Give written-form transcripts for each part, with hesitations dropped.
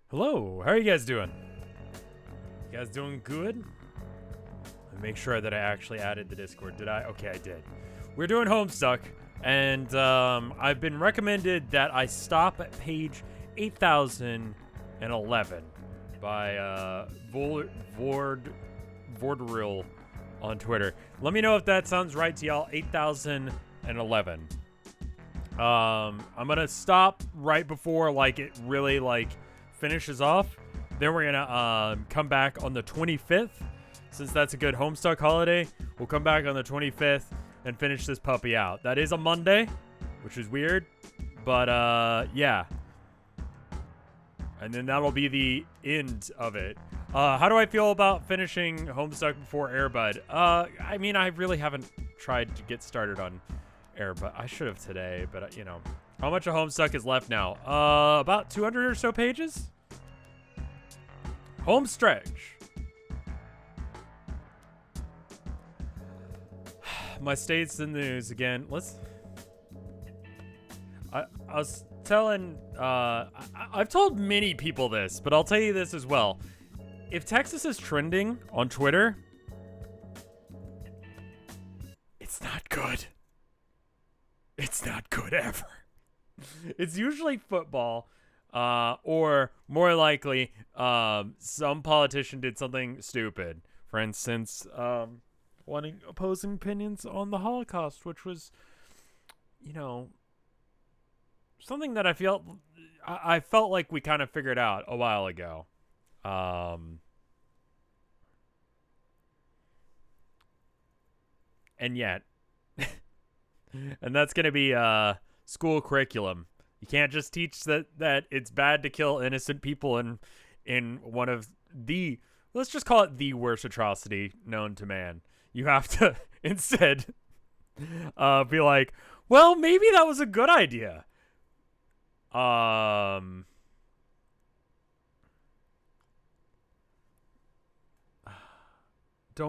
Hello, how are you guys doing? You guys doing good? Let me make sure that I actually added the Discord. Did I? Okay, I did. We're doing Homestuck, and I've been recommended that I stop at page 8011 by Vordril on Twitter. Let me know if that sounds right to y'all. 8011. I'm gonna stop right before it really finishes off. Then we're gonna come back on the 25th, since that's a good Homestuck holiday. We'll come back on the 25th and finish this puppy out. That is a Monday, which is weird, but yeah. And then that'll be the end of it. How do I feel about finishing Homestuck before Airbud? I mean, I really haven't tried to get started on Airbud. I should have today, but you know. How much of Homestuck is left now? About 200 or so pages? Home stretch. My state's in the news again. I was telling, I've told many people this, but I'll tell you this as well. If Texas is trending on Twitter, it's not good. It's not good ever. It's usually football, or more likely, some politician did something stupid. For instance, wanting opposing opinions on the Holocaust, which was, you know, something that I felt like we kind of figured out a while ago. And yet, and that's going to be school curriculum. You can't just teach that it's bad to kill innocent people in one of the, let's just call it the worst atrocity known to man. You have to instead be like, well, maybe that was a good idea. Don't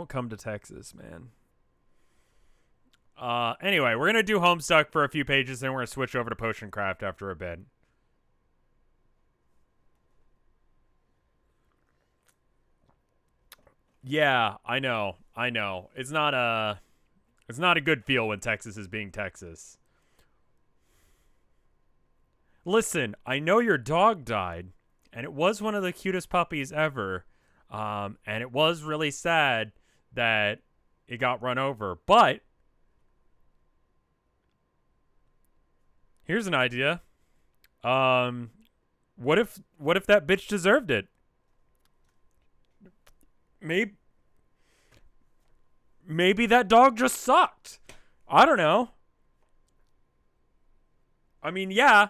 come to Texas, man. Anyway, we're going to do Homestuck for a few pages, then we're going to switch over to Potion Craft after a bit. Yeah, I know. It's not a good feel when Texas is being Texas. Listen, I know your dog died, and it was one of the cutest puppies ever. And it was really sad that it got run over, but here's an idea. What if that bitch deserved it? Maybe that dog just sucked. I don't know. I mean, yeah,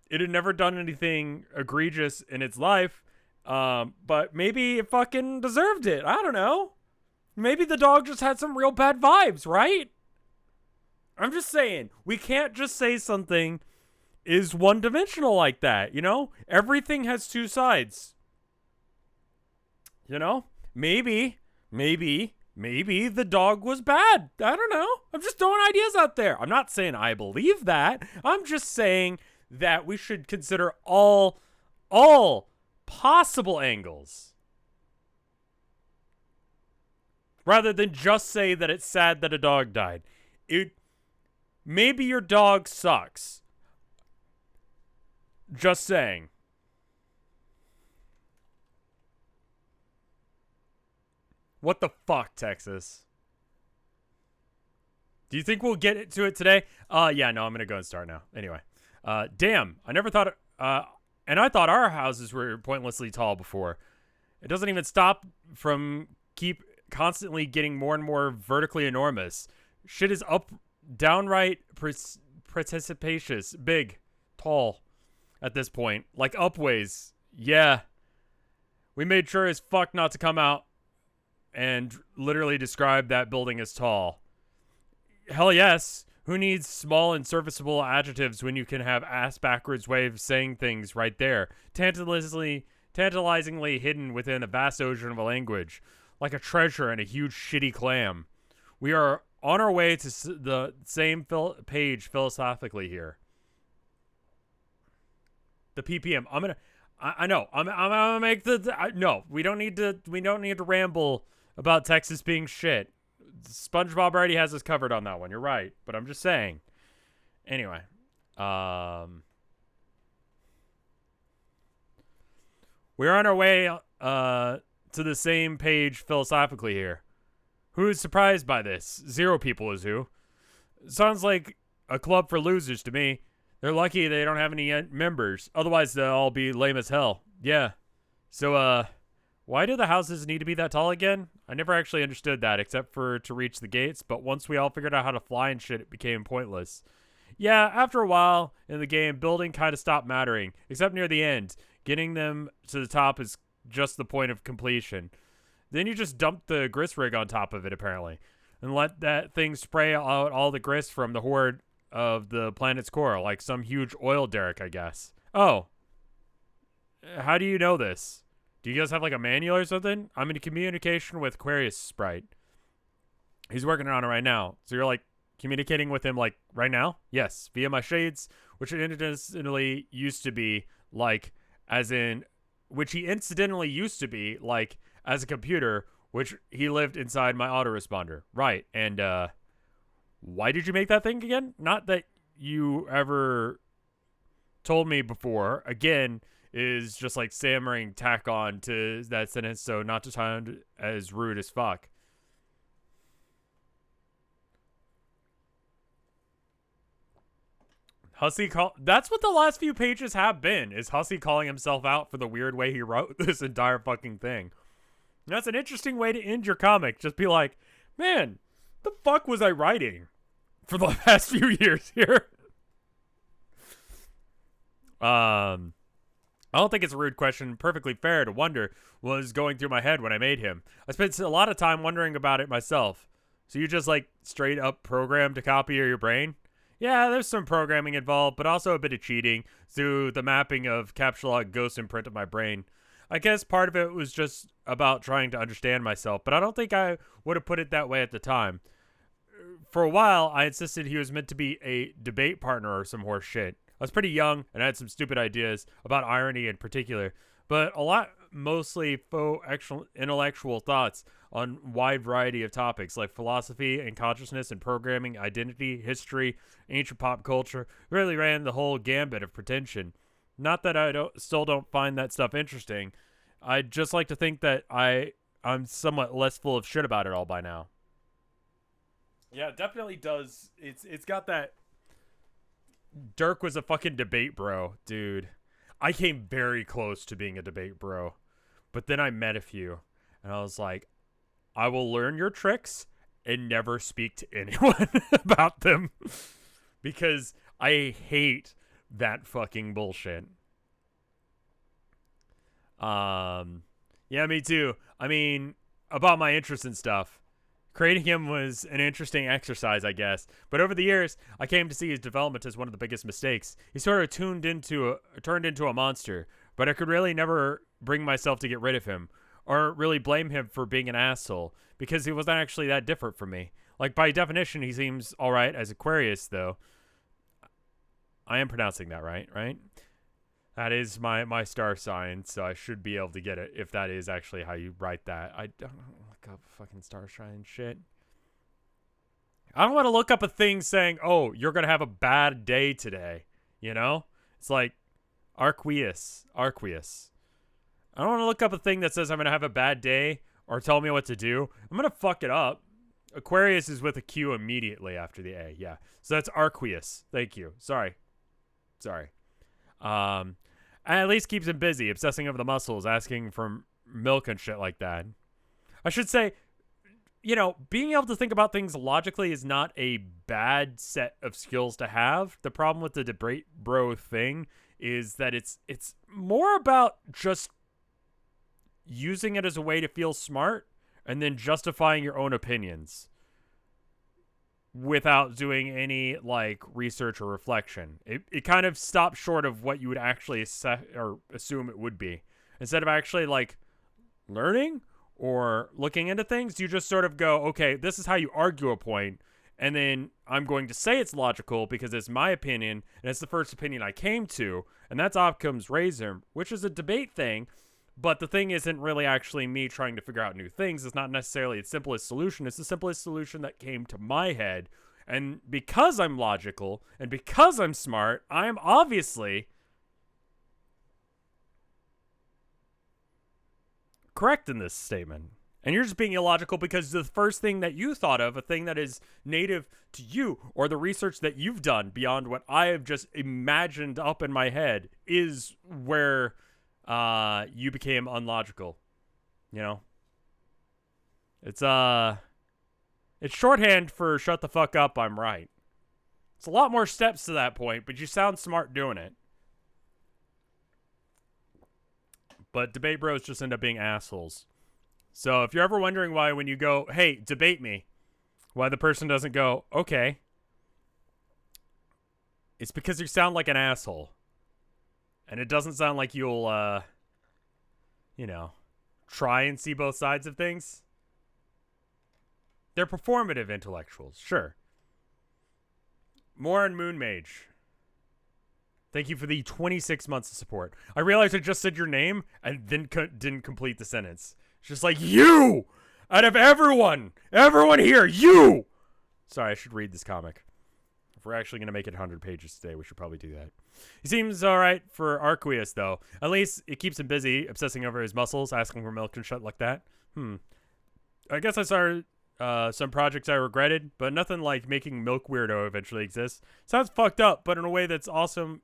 it had never done anything egregious in its life, but maybe it fucking deserved it. I don't know. Maybe the dog just had some real bad vibes, right? I'm just saying, we can't just say something is one-dimensional like that, you know? Everything has two sides. You know? Maybe the dog was bad. I don't know. I'm just throwing ideas out there. I'm not saying I believe that. I'm just saying that we should consider all possible angles. Rather than just say that it's sad that a dog died. Maybe your dog sucks. Just saying. What the fuck, Texas? Do you think we'll get to it today? Yeah, no, I'm going to go and start now. Anyway. Damn, I never thought, and I thought our houses were pointlessly tall before. It doesn't even stop from keep constantly getting more and more vertically enormous. Shit is downright precipitous, big, tall at this point. Like upways. Yeah. We made sure as fuck not to come out and literally describe that building as tall. Hell yes. Who needs small and serviceable adjectives when you can have ass-backwards way of saying things right there? Tantalizingly hidden within a vast ocean of a language. Like a treasure in a huge shitty clam. We are on our way to the same page philosophically here. The PPM. I know. I'm gonna make no. We don't need to. We don't need to ramble about Texas being shit. SpongeBob already has us covered on that one. You're right, but I'm just saying. Anyway, we're on our way to the same page philosophically here. Who is surprised by this? Zero people is who. Sounds like a club for losers to me. They're lucky they don't have any members. Otherwise, they'll all be lame as hell. Yeah. So, why do the houses need to be that tall again? I never actually understood that, except for to reach the gates. But once we all figured out how to fly and shit, it became pointless. Yeah, after a while in the game, building kind of stopped mattering, except near the end. Getting them to the top is just the point of completion. Then you just dump the grist rig on top of it, apparently, and let that thing spray out all the grist from the horde of the planet's core, like some huge oil derrick, I guess. Oh. How do you know this? Do you guys have like a manual or something? I'm in communication with Aquarius Sprite. He's working on it right now. So you're like communicating with him like right now? Yes, via my shades, which it incidentally used to be like as in which he incidentally used to be like as a computer, which he lived inside my autoresponder. Right. And why did you make that thing again? Not that you ever told me before. Again, is just like stammering tack on to that sentence, so not to sound as rude as fuck. Hussey that's what the last few pages have been, is Hussey calling himself out for the weird way he wrote this entire fucking thing. And that's an interesting way to end your comic. Just be like, man, the fuck was I writing for the past few years here? I don't think it's a rude question. Perfectly fair to wonder what was going through my head when I made him. I spent a lot of time wondering about it myself. So you just like straight up program to copy your brain? Yeah, there's some programming involved, but also a bit of cheating through the mapping of capture log ghost imprint of my brain. I guess part of it was just about trying to understand myself, but I don't think I would have put it that way at the time. For a while, I insisted he was meant to be a debate partner or some horse shit. I was pretty young and I had some stupid ideas about irony in particular, but a lot mostly faux intellectual thoughts on a wide variety of topics like philosophy and consciousness and programming, identity, history, ancient pop culture. Really ran the whole gambit of pretension. Not that I still don't find that stuff interesting. I'd just like to think that I'm somewhat less full of shit about it all by now. Yeah, it definitely does. It's got that. Dirk was a fucking debate bro, dude. I came very close to being a debate bro, but then I met a few, and I was like, I will learn your tricks and never speak to anyone about them because I hate that fucking bullshit. Yeah, me too. I mean, about my interest in stuff. Creating him was an interesting exercise, I guess. But over the years, I came to see his development as one of the biggest mistakes. He sort of turned into a monster, but I could really never bring myself to get rid of him or really blame him for being an asshole because he wasn't actually that different from me. Like, by definition, he seems all right as Aquarius, though. I am pronouncing that right? That is my star sign, so I should be able to get it if that is actually how you write that. I don't look up fucking star sign shit. I don't want to look up a thing saying, oh, you're going to have a bad day today. You know? It's like Arqueus. I don't want to look up a thing that says I'm going to have a bad day or tell me what to do. I'm going to fuck it up. Aquarius is with a Q immediately after the A. Yeah. So that's Arqueus. Thank you. Sorry. At least keeps him busy, obsessing over the muscles, asking for milk and shit like that. I should say, you know, being able to think about things logically is not a bad set of skills to have. The problem with the debate bro thing is that it's more about just using it as a way to feel smart and then justifying your own opinions without doing any like research or reflection. It kind of stops short of what you would actually assume it would be. Instead of actually like learning or looking into things, you just sort of go, okay, this is how you argue a point, and then I'm going to say it's logical because it's my opinion and it's the first opinion I came to, and that's Occam's razor, which is a debate thing. But the thing isn't really actually me trying to figure out new things. It's not necessarily the simplest solution. It's the simplest solution that came to my head. And because I'm logical and because I'm smart, I am obviously correct in this statement. And you're just being illogical because the first thing that you thought of, a thing that is native to you, or the research that you've done beyond what I have just imagined up in my head, is where you became unlogical. You know? It's shorthand for shut the fuck up, I'm right. It's a lot more steps to that point, but you sound smart doing it. But debate bros just end up being assholes. So if you're ever wondering why when you go, hey, debate me, why the person doesn't go, okay, it's because you sound like an asshole. And it doesn't sound like you'll, try and see both sides of things. They're performative intellectuals, sure. More on Moon Mage. Thank you for the 26 months of support. I realized I just said your name and then didn't complete the sentence. It's just like, you! Out of everyone here, you! Sorry, I should read this comic. If we're actually going to make it 100 pages today, we should probably do that. He seems alright for Arqueus, though. At least it keeps him busy, obsessing over his muscles, asking for milk and shit like that. I guess I started some projects I regretted, but nothing like making Milk Weirdo eventually exists. Sounds fucked up, but in a way that's awesome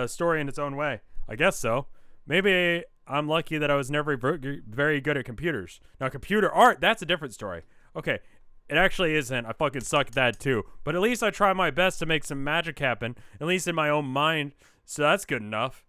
story in its own way. I guess so. Maybe I'm lucky that I was never very good at computers. Now, computer art, that's a different story. Okay, it actually isn't. I fucking suck at that too. But at least I try my best to make some magic happen, at least in my own mind, so that's good enough.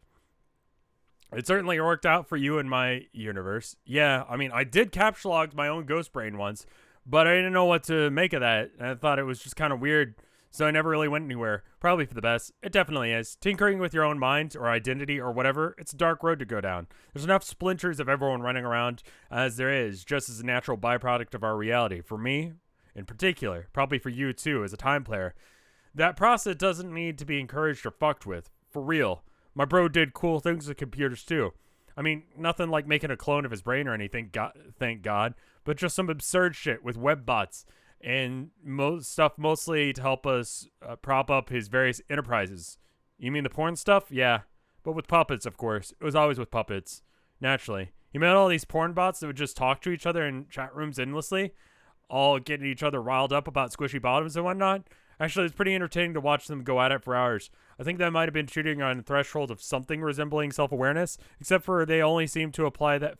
It certainly worked out for you in my universe. Yeah, I mean, I did captchalogue my own ghost brain once, but I didn't know what to make of that. I thought it was just kind of weird, so I never really went anywhere. Probably for the best. It definitely is. Tinkering with your own mind or identity or whatever, it's a dark road to go down. There's enough splinters of everyone running around as there is, just as a natural byproduct of our reality. For me, in particular, probably for you too, as a time player, that process doesn't need to be encouraged or fucked with. For real. My bro did cool things with computers too. I mean, nothing like making a clone of his brain or anything, thank God, but just some absurd shit with web bots and stuff mostly to help us prop up his various enterprises. You mean the porn stuff? Yeah, but with puppets, of course. It was always with puppets, naturally. He made all these porn bots that would just talk to each other in chat rooms endlessly, all getting each other riled up about squishy bottoms and whatnot. Actually, it's pretty entertaining to watch them go at it for hours. I think that might have been shooting on the threshold of something resembling self-awareness, except for they only seem to apply that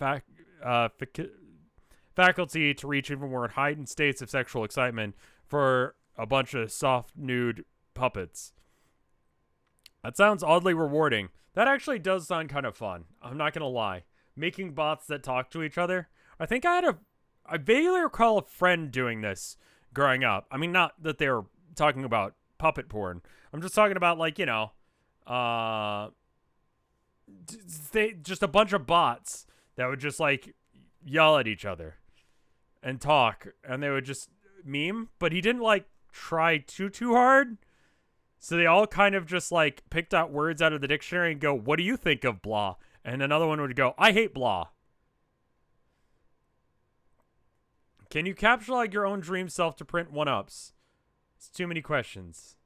faculty to reach even more heightened states of sexual excitement for a bunch of soft, nude puppets. That sounds oddly rewarding. That actually does sound kind of fun. I'm not going to lie. Making bots that talk to each other. I think I vaguely recall a friend doing this growing up. I mean, not that they were talking about puppet porn. I'm just talking about, like, just a bunch of bots that would just, like, yell at each other and talk, and they would just meme, but he didn't, like, try too hard. So they all kind of just, like, picked out words out of the dictionary and go, what do you think of blah? And another one would go, I hate blah. Can you captchalogue your own dream self to print one-ups? It's too many questions.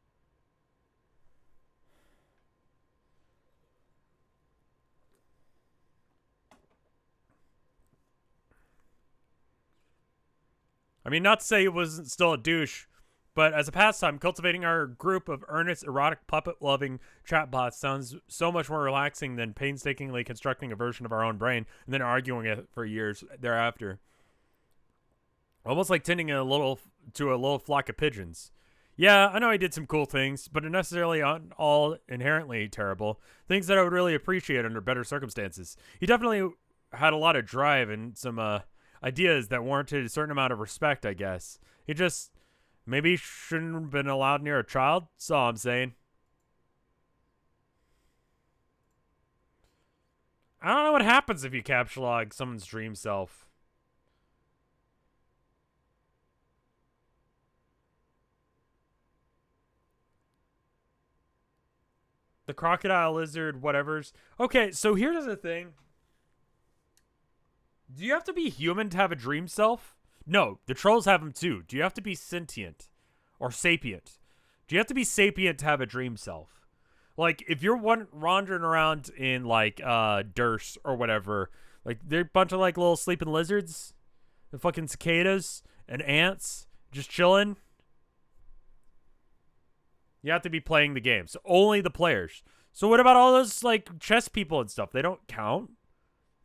I mean, not to say it wasn't still a douche, but as a pastime, cultivating our group of earnest, erotic, puppet-loving chatbots sounds so much more relaxing than painstakingly constructing a version of our own brain and then arguing it for years thereafter. Almost like tending to a little flock of pigeons. Yeah, I know he did some cool things, but necessarily aren't all inherently terrible. Things that I would really appreciate under better circumstances. He definitely had a lot of drive and some ideas that warranted a certain amount of respect, I guess. He just maybe shouldn't have been allowed near a child. That's all I'm saying. I don't know what happens if you captchalogue someone's dream self. The crocodile, lizard, whatever's. Okay, so here's the thing. Do you have to be human to have a dream self? No, the trolls have them too. Do you have to be sentient or sapient? Do you have to be sapient to have a dream self? Like, if you're wandering around in, like, Durst or whatever, like, they're a bunch of, like, little sleeping lizards and fucking cicadas and ants just chilling. You have to be playing the game. So only the players. So what about all those, like, chess people and stuff? They don't count.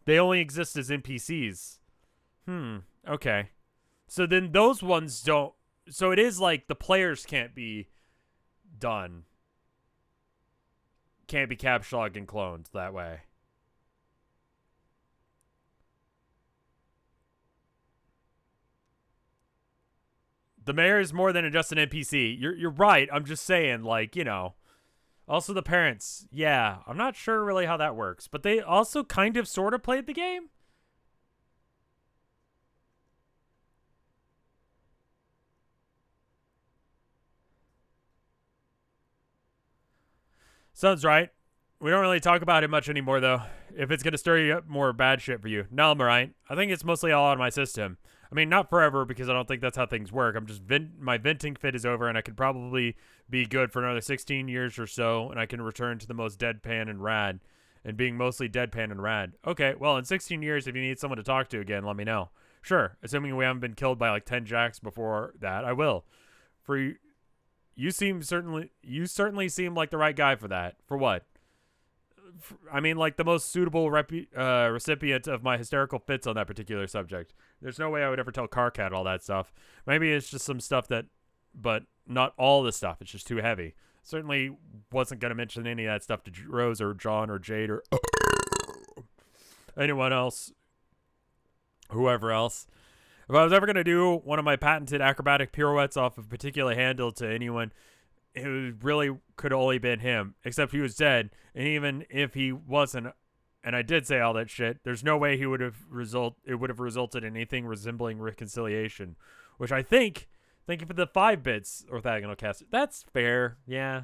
They only exist as NPCs. Okay. So then those ones don't. So it is like the players can't be done. Can't be captured and cloned that way. The mayor is more than just an NPC. You're right. I'm just saying, like, you know. Also the parents. Yeah, I'm not sure really how that works. But they also kind of sort of played the game. Sounds right. We don't really talk about it much anymore, though. If it's going to stir you up more bad shit for you. No, I'm right. I think it's mostly all out of my system. I mean, not forever, because I don't think that's how things work. I'm just my venting fit is over, and I could probably be good for another 16 years or so, and I can return to the most deadpan and rad, and being mostly deadpan and rad. Okay, well, in 16 years, if you need someone to talk to again, let me know. Sure, assuming we haven't been killed by like 10 jacks before that, I will. For you certainly seem like the right guy for that. For what? I mean, like the most suitable recipient of my hysterical fits on that particular subject. There's no way I would ever tell Carcat all that stuff. Maybe it's just some stuff that, but not all the stuff. It's just too heavy. Certainly wasn't going to mention any of that stuff to Rose or John or Jade or anyone else. Whoever else. If I was ever going to do one of my patented acrobatic pirouettes off of a particular handle to anyone, it really could only been him, except he was dead. And even if he wasn't, and I did say all that shit, there's no way it would have resulted in anything resembling reconciliation, which I think, thank you for the 5 bits, orthogonal caster. That's fair, yeah.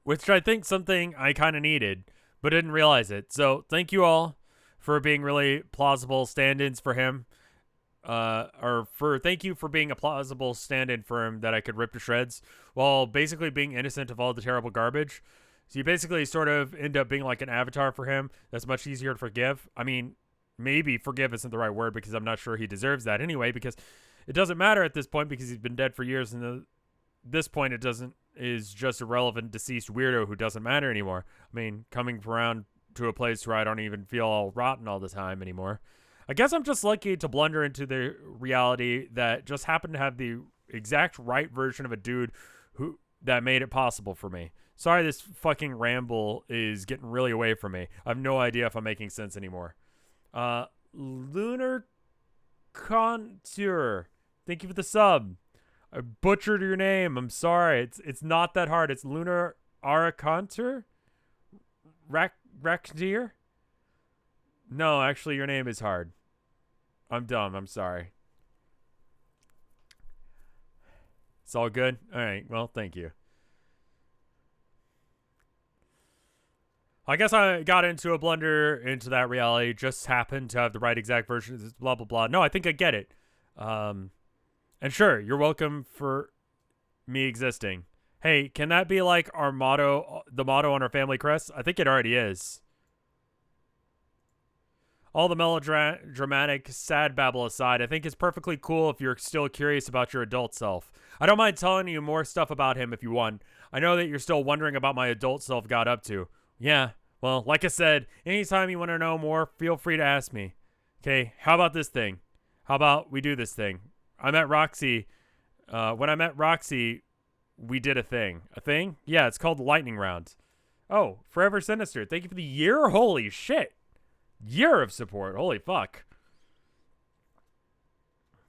Which I think something I kind of needed, but didn't realize it. So thank you all for being really plausible stand-ins for him. Thank you for being a plausible stand-in for him that I could rip to shreds while basically being innocent of all the terrible garbage. So you basically sort of end up being like an avatar for him that's much easier to forgive. I mean, maybe forgive isn't the right word because I'm not sure he deserves that anyway, because it doesn't matter at this point because he's been dead for years, and at this point is just a relevant deceased weirdo who doesn't matter anymore. I mean, coming around to a place where I don't even feel all rotten all the time anymore. I guess I'm just lucky to blunder into the reality that just happened to have the exact right version of a dude that made it possible for me. Sorry, this fucking ramble is getting really away from me. I have no idea if I'm making sense anymore. Lunar Contour, thank you for the sub. I butchered your name. I'm sorry. It's not that hard. It's Lunar Aracontur? Rakdir? No, actually, your name is hard. I'm dumb. I'm sorry. It's all good? All right. Well, thank you. I guess I got into a blunder into that reality. Just happened to have the right exact version. Blah, blah, blah. No, I think I get it. And sure, you're welcome for me existing. Hey, can that be like our motto, the motto on our family crest? I think it already is. All the melodramatic, sad babble aside, I think it's perfectly cool if you're still curious about your adult self. I don't mind telling you more stuff about him if you want. I know that you're still wondering about my adult self got up to. Yeah, well, like I said, anytime you want to know more, feel free to ask me. Okay, how about this thing? How about we do this thing? I met Roxy. When I met Roxy, we did a thing. A thing? Yeah, it's called the Lightning Round. Oh, Forever Sinister. Thank you for the year? Holy shit. Year of support. Holy fuck.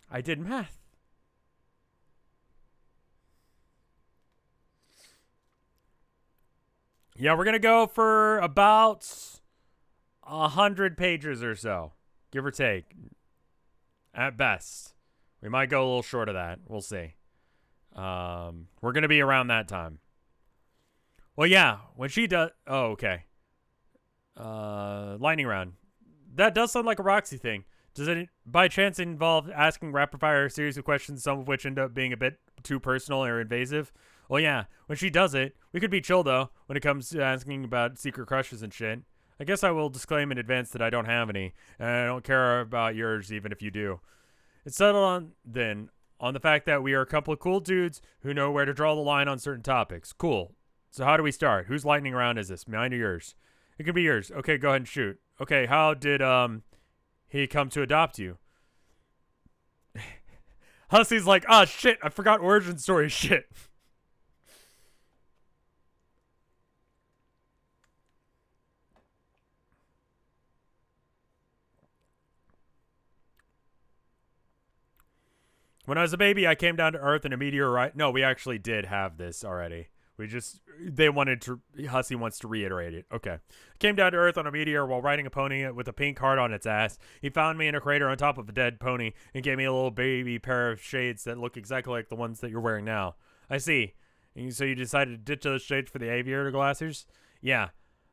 I did math. Yeah, we're going to go for about 100 pages or so. Give or take. At best. We might go a little short of that. We'll see. We're gonna be around that time. Well, yeah, when she does. Oh, okay. Lightning round. That does sound like a Roxy thing. Does it by chance involve asking rapid fire a series of questions, some of which end up being a bit too personal or invasive? Well, yeah, when she does it, we could be chill though when it comes to asking about secret crushes and shit. I guess I will disclaim in advance that I don't have any, and I don't care about yours even if you do. It's settled on, then, on the fact that we are a couple of cool dudes who know where to draw the line on certain topics. Cool. So how do we start? Whose lightning round is this? Mine or yours? It could be yours. Okay, go ahead and shoot. Okay, how did he come to adopt you? Hussey's like, ah, shit, I forgot origin story shit. When I was a baby, I came down to Earth in a meteorite. No, we actually did have this already. Hussey wants to reiterate it. Okay. I came down to Earth on a meteor while riding a pony with a pink heart on its ass. He found me in a crater on top of a dead pony and gave me a little baby pair of shades that look exactly like the ones that you're wearing now. I see. So you decided to ditch those shades for the aviator glasses? Yeah.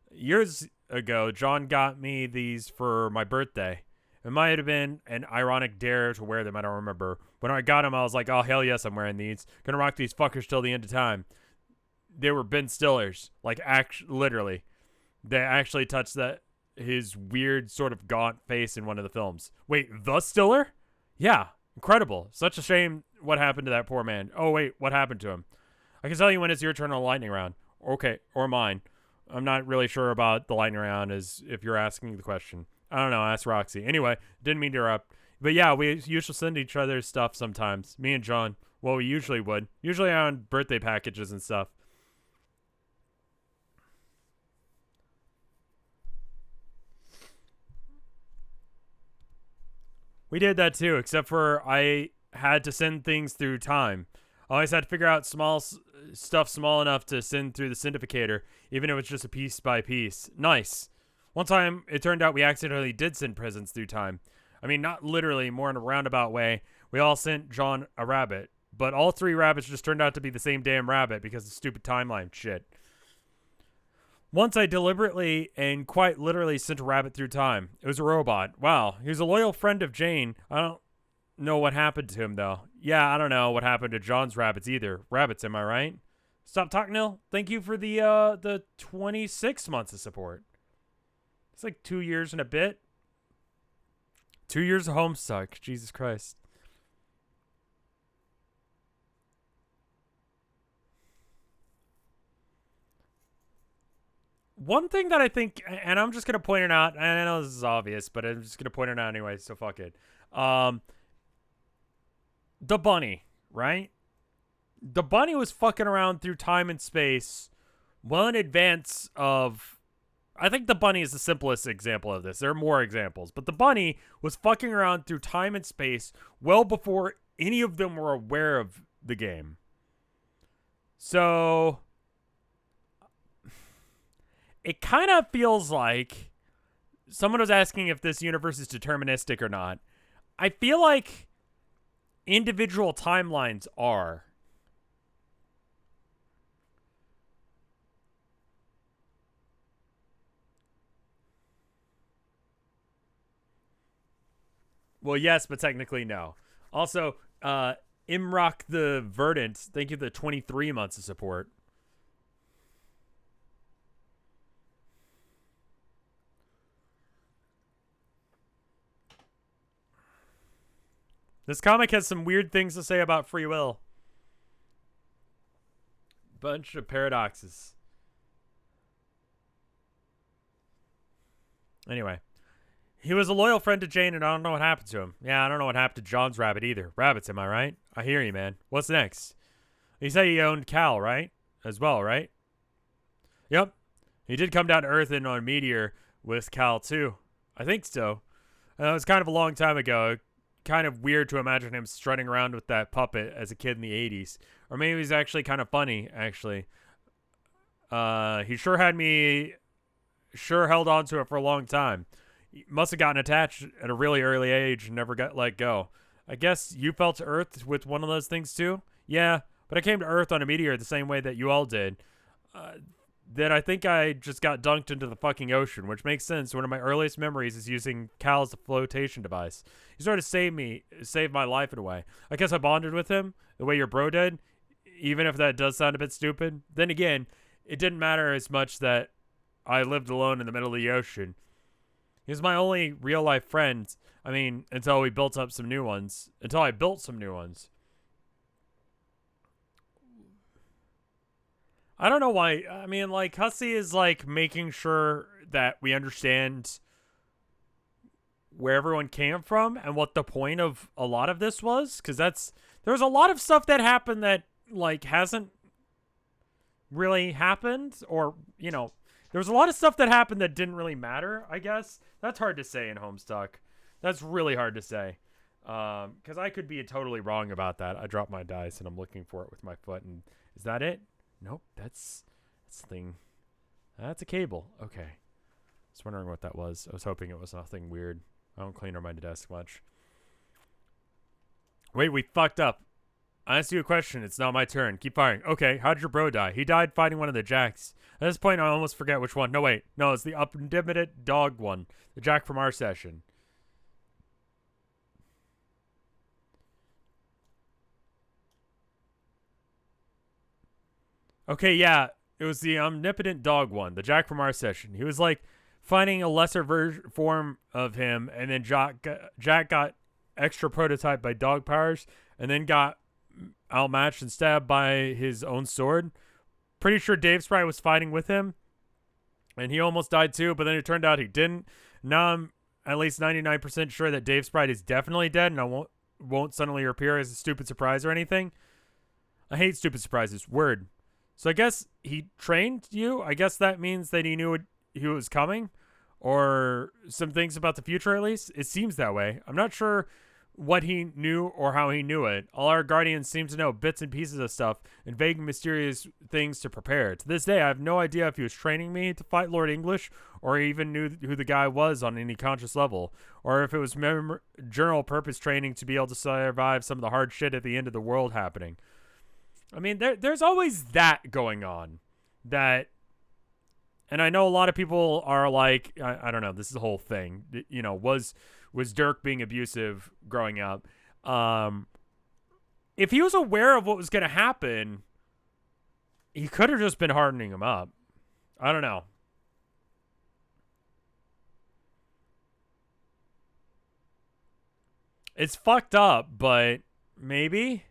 Years ago, John got me these for my birthday. It might have been an ironic dare to wear them, I don't remember. When I got them, I was like, oh, hell yes, I'm wearing these. Gonna rock these fuckers till the end of time. They were Ben Stiller's. Like, literally. They actually touched his weird sort of gaunt face in one of the films. Wait, the Stiller? Yeah, incredible. Such a shame what happened to that poor man. Oh, wait, what happened to him? I can tell you when it's your turn on the lightning round. Okay, or mine. I'm not really sure about the lightning round as if you're asking the question. I don't know, ask Roxy. Anyway, didn't mean to interrupt. But yeah, we usually send each other stuff sometimes. Me and John. Well, we usually would. Usually on birthday packages and stuff. We did that too, except for I had to send things through time. I always had to figure out stuff small enough to send through the syndicator, even if it's just a piece by piece. Nice. One time, it turned out we accidentally did send presents through time. I mean, not literally, more in a roundabout way. We all sent John a rabbit, but all three rabbits just turned out to be the same damn rabbit because of stupid timeline shit. Once I deliberately and quite literally sent a rabbit through time. It was a robot. Wow, he was a loyal friend of Jane. I don't know what happened to him, though. Yeah, I don't know what happened to John's rabbits either. Rabbits, am I right? Stop talking, Nil. Thank you for the 26 months of support. It's like 2 years and a bit. 2 years of Homestuck. Jesus Christ. One thing that I think, and I'm just going to point it out, and I know this is obvious, but I'm just going to point it out anyway, so fuck it. The bunny, right? The bunny was fucking around through time and space well in advance of... I think the bunny is the simplest example of this. There are more examples, but the bunny was fucking around through time and space well before any of them were aware of the game. So... it kind of feels like someone was asking if this universe is deterministic or not. I feel like individual timelines are. Well, yes, but technically no. Also, Imrock the Verdant, thank you for the 23 months of support. This comic has some weird things to say about free will. Bunch of paradoxes. Anyway. He was a loyal friend to Jane, and I don't know what happened to him. Yeah, I don't know what happened to John's rabbit either. Rabbits, am I right? I hear you, man. What's next? He said he owned Cal, right? As well, right? Yep. He did come down to Earth and on a meteor with Cal, too. I think so. It was kind of a long time ago. Kind of weird to imagine him strutting around with that puppet as a kid in the 80s. Or maybe he was actually kind of funny, actually. He sure held on to it for a long time. He must have gotten attached at a really early age and never got let go. I guess you fell to Earth with one of those things too? Yeah, but I came to Earth on a meteor the same way that you all did. Uh, then I think I just got dunked into the fucking ocean, which makes sense. One of my earliest memories is using Cal as a flotation device. He sort of saved my life in a way. I guess I bonded with him the way your bro did, even if that does sound a bit stupid. Then again, it didn't matter as much that I lived alone in the middle of the ocean. He was my only real life friend. I mean, until we built up some new ones. Until I built some new ones. I don't know why. I mean, like, Hussey is, like, making sure that we understand where everyone came from and what the point of a lot of this was. Because there was a lot of stuff that happened that, like, hasn't really happened. Or, you know, there was a lot of stuff that happened that didn't really matter, I guess. That's hard to say in Homestuck. That's really hard to say. Because I could be totally wrong about that. I dropped my dice and I'm looking for it with my foot. And is that it? Nope, that's the thing. That's a cable. Okay. I was wondering what that was. I was hoping it was nothing weird. I don't clean my desk much. Wait, we fucked up. I asked you a question. It's not my turn. Keep firing. Okay, how did your bro die? He died fighting one of the jacks. At this point, I almost forget which one. No, wait. No, it's the unlimited dog one. The jack from our session. Okay, yeah, it was the omnipotent dog one, the Jack from our session. He was like finding a lesser form of him, and then Jack got extra prototyped by dog powers, and then got outmatched and stabbed by his own sword. Pretty sure Dave Sprite was fighting with him, and he almost died too, but then it turned out he didn't. Now I'm at least 99% sure that Dave Sprite is definitely dead, and I won't suddenly appear as a stupid surprise or anything. I hate stupid surprises. Word. So I guess he trained you. I guess that means that he knew he was coming, or some things about the future at least. It seems that way. I'm not sure what he knew or how he knew it. All our guardians seem to know bits and pieces of stuff and vague mysterious things to prepare. To this day, I have no idea if he was training me to fight Lord English, or he even knew who the guy was on any conscious level, or if it was general purpose training to be able to survive some of the hard shit at the end of the world happening. I mean, there's always that going on. That, and I know a lot of people are like, I don't know, this is the whole thing. You know, was Dirk being abusive growing up? If he was aware of what was going to happen, he could have just been hardening him up. I don't know. It's fucked up, but maybe.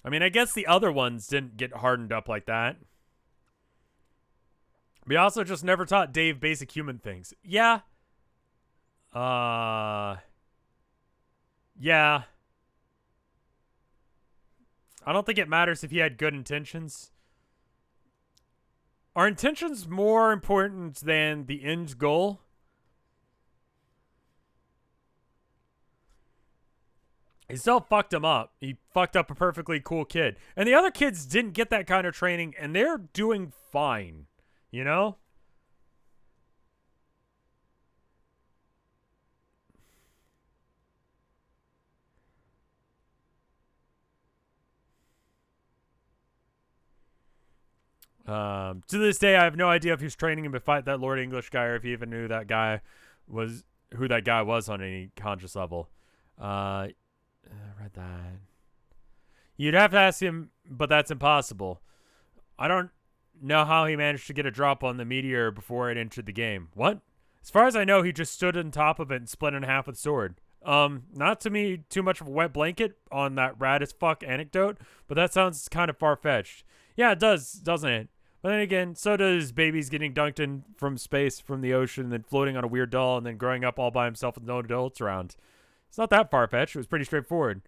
I mean, I guess the other ones didn't get hardened up like that. We also just never taught Dave basic human things. Yeah. Yeah. I don't think it matters if he had good intentions. Are intentions more important than the end goal? He still fucked him up. He fucked up a perfectly cool kid. And the other kids didn't get that kind of training, and they're doing fine. You know? To this day, I have no idea if he was training him to fight that Lord English guy, or if he even knew that guy was who that guy was on any conscious level. I read that. You'd have to ask him, but that's impossible. I don't know how he managed to get a drop on the meteor before it entered the game. What? As far as I know, he just stood on top of it and split in half with sword. Not to me too much of a wet blanket on that rad as fuck anecdote, but that sounds kind of far-fetched. Yeah, it does, doesn't it? But then again, so does babies getting dunked in from space, from the ocean, and then floating on a weird doll, and then growing up all by himself with no adults around. It's not that far-fetched. It was pretty straightforward.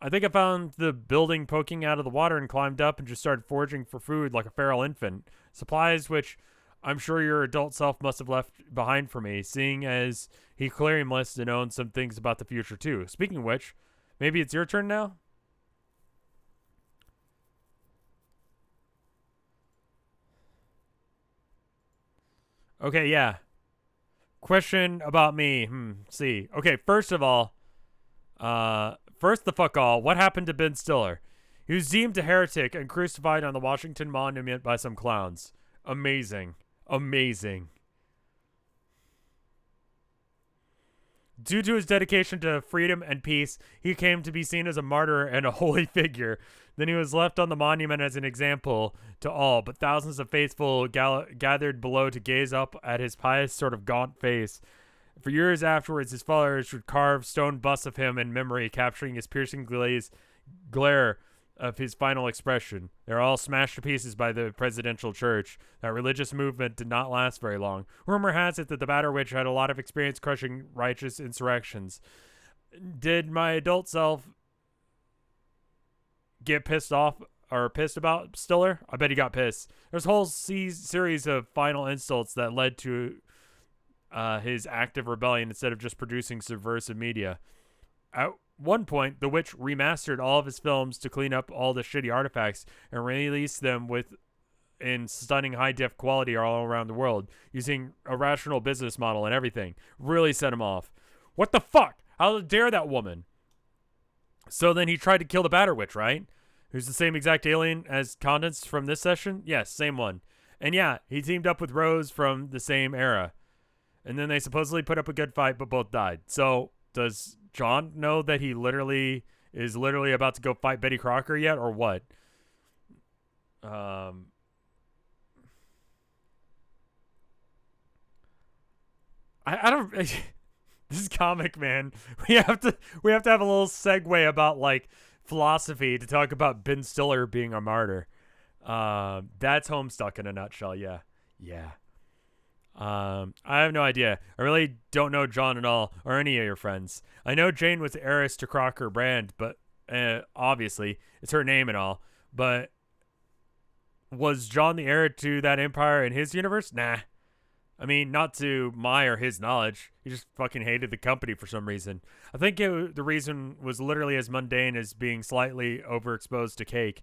I think I found the building poking out of the water and climbed up and just started foraging for food like a feral infant. Supplies which I'm sure your adult self must have left behind for me, seeing as he clearly must have known some things about the future too. Speaking of which, maybe it's your turn now? Okay, yeah. Question about me. See. Okay, first of all, first the fuck all. What happened to Ben Stiller? He was deemed a heretic and crucified on the Washington Monument by some clowns. Amazing. Amazing. Due to his dedication to freedom and peace, he came to be seen as a martyr and a holy figure. Then he was left on the monument as an example to all, but thousands of faithful gathered below to gaze up at his pious, sort of gaunt face. For years afterwards, his followers would carve stone busts of him in memory, capturing his piercing glare of his final expression. They were all smashed to pieces by the presidential church. That religious movement did not last very long. Rumor has it that the Batter Witch had a lot of experience crushing righteous insurrections. Did my adult self get pissed off or pissed about Stiller? I bet he got pissed. There's a whole series of final insults that led to his active rebellion instead of just producing subversive media. At one point, the witch remastered all of his films to clean up all the shitty artifacts and released them in stunning high-def quality all around the world, using a rational business model and everything. Really set him off. What the fuck? How dare that woman? So then he tried to kill the Batter Witch, right? Who's the same exact alien as Condence from this session? Yes, same one. And yeah, he teamed up with Rose from the same era. And then they supposedly put up a good fight, but both died. So does John know that he is literally about to go fight Betty Crocker yet, or what? I don't. This is comic, man. We have to have a little segue about like philosophy to talk about Ben Stiller being a martyr. That's Homestuck in a nutshell. Yeah. I have no idea. I really don't know John at all, or any of your friends. I know Jane was the heiress to Crocker brand, but obviously it's her name and all. But was John the heir to that empire in his universe? Nah. I mean, not to my or his knowledge. He just fucking hated the company for some reason. I think the reason was literally as mundane as being slightly overexposed to cake.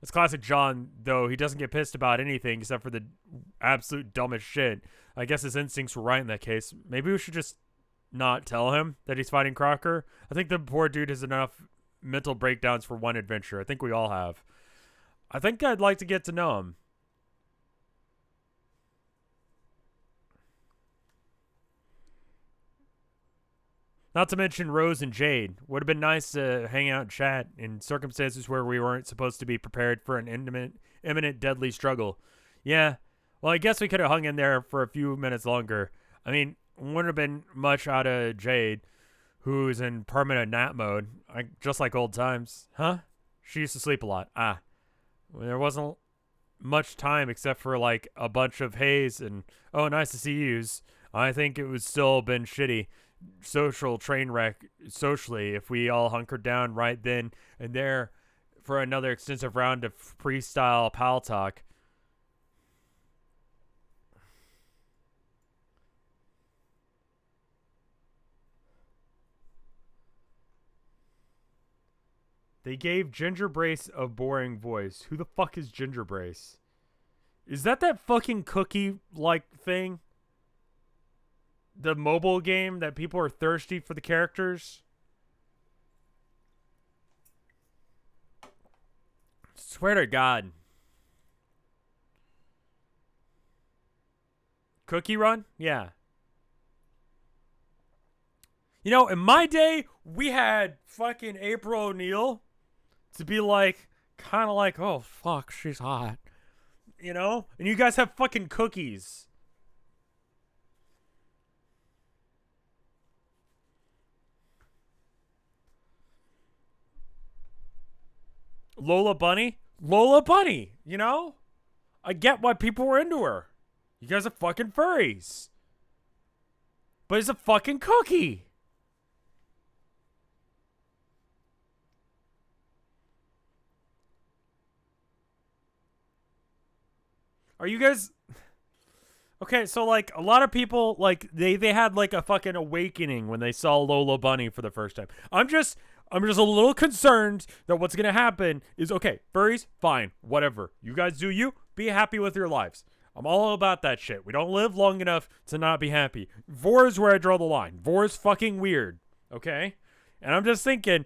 It's classic John, though. He doesn't get pissed about anything except for the absolute dumbest shit. I guess his instincts were right in that case. Maybe we should just not tell him that he's fighting Crocker. I think the poor dude has enough mental breakdowns for one adventure. I think we all have. I think I'd like to get to know him. Not to mention Rose and Jade. Would have been nice to hang out and chat in circumstances where we weren't supposed to be prepared for an imminent deadly struggle. Yeah, well, I guess we could have hung in there for a few minutes longer. I mean, wouldn't have been much out of Jade, who's in permanent nap mode, just like old times. Huh? She used to sleep a lot. There wasn't much time except for like a bunch of haze and, oh, nice to see yous. I think it would still been shitty. Social train wreck socially if we all hunkered down right then and there for another extensive round of freestyle pal talk. They gave Ginger Brace a boring voice. Who the fuck is Ginger Brace? Is that fucking cookie-like thing? The mobile game that people are thirsty for the characters? Swear to God. Cookie Run? Yeah. You know, in my day, we had fucking April O'Neil to be like, kind of like, oh, fuck, she's hot. You know? And you guys have fucking cookies. Lola Bunny, you know? I get why people were into her. You guys are fucking furries. But it's a fucking cookie. Are you guys... Okay, so like a lot of people, like they had like a fucking awakening when they saw Lola Bunny for the first time. I'm just a little concerned that what's going to happen is, okay, furries, fine, whatever. You guys do you. Be happy with your lives. I'm all about that shit. We don't live long enough to not be happy. Vor is where I draw the line. Vor is fucking weird. Okay? And I'm just thinking,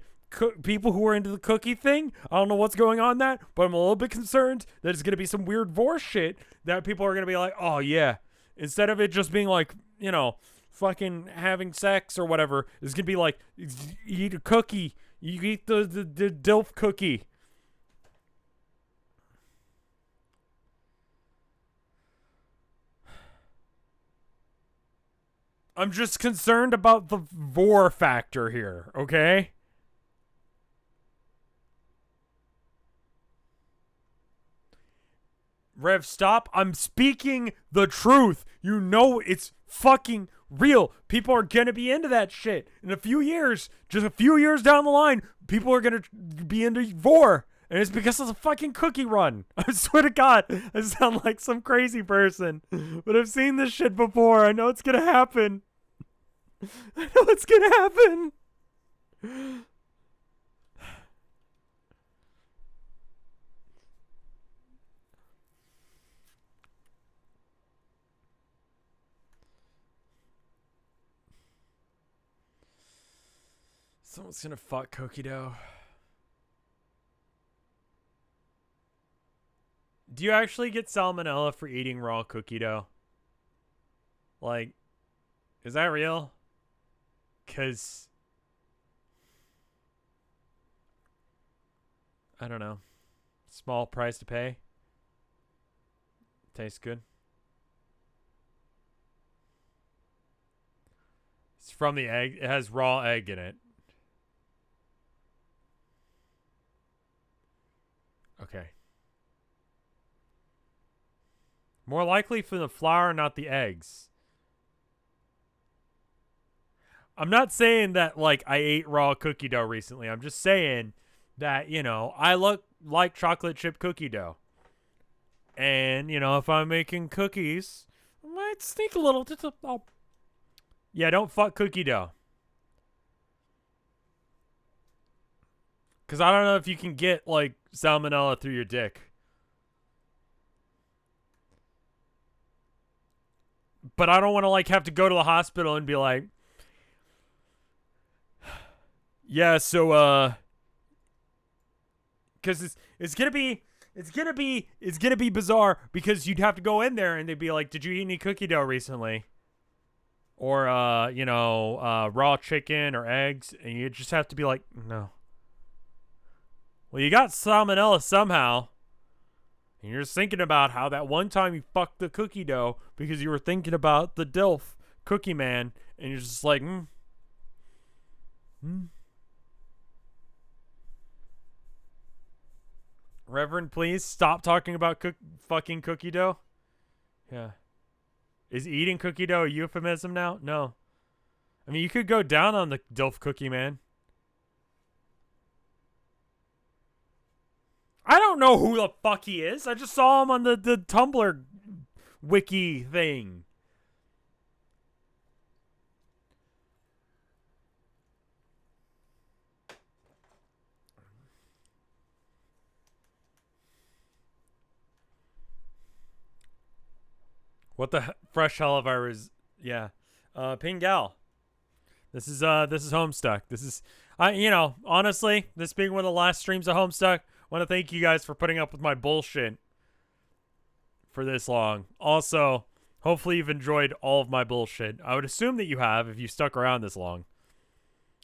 people who are into the cookie thing, I don't know what's going on that, but I'm a little bit concerned that it's going to be some weird Vor shit that people are going to be like, oh yeah. Instead of it just being like, you know, fucking having sex or whatever, it's going to be like, you eat a cookie. You eat the DILF cookie. I'm just concerned about the Vor factor here, okay? Rev, stop. I'm speaking the truth. You know it's fucking real. People are gonna be into that shit. In a few years, just a few years down the line, people are gonna be into Vor. And it's because of the fucking cookie run. I swear to God, I sound like some crazy person. But I've seen this shit before. I know it's gonna happen. I know it's gonna happen. Someone's gonna fuck cookie dough. Do you actually get salmonella for eating raw cookie dough? Like, is that real? Because I don't know. Small price to pay. Tastes good. It's from the egg. It has raw egg in it. Okay. More likely from the flour, not the eggs. I'm not saying that, like, I ate raw cookie dough recently. I'm just saying that, you know, I like chocolate chip cookie dough. And, you know, if I'm making cookies, I might sneak a little. Yeah, don't fuck cookie dough. Because I don't know if you can get, like, salmonella through your dick. But I don't want to, like, have to go to the hospital and be like, yeah, so, because it's gonna be bizarre because you'd have to go in there and they'd be like, did you eat any cookie dough recently? Or, you know, raw chicken or eggs, and you just have to be like, no. Well, you got salmonella somehow, and you're just thinking about how that one time you fucked the cookie dough because you were thinking about the DILF cookie man, and you're just like, Reverend, please stop talking about fucking cookie dough. Yeah. Is eating cookie dough a euphemism now? No. I mean, you could go down on the DILF cookie man. I don't know who the fuck he is. I just saw him on the Tumblr wiki thing. What the fresh hell of I was? Yeah, Pingal. This is Homestuck. This is you know, honestly, this being one of the last streams of Homestuck, I want to thank you guys for putting up with my bullshit for this long. Also, hopefully you've enjoyed all of my bullshit. I would assume that you have if you stuck around this long.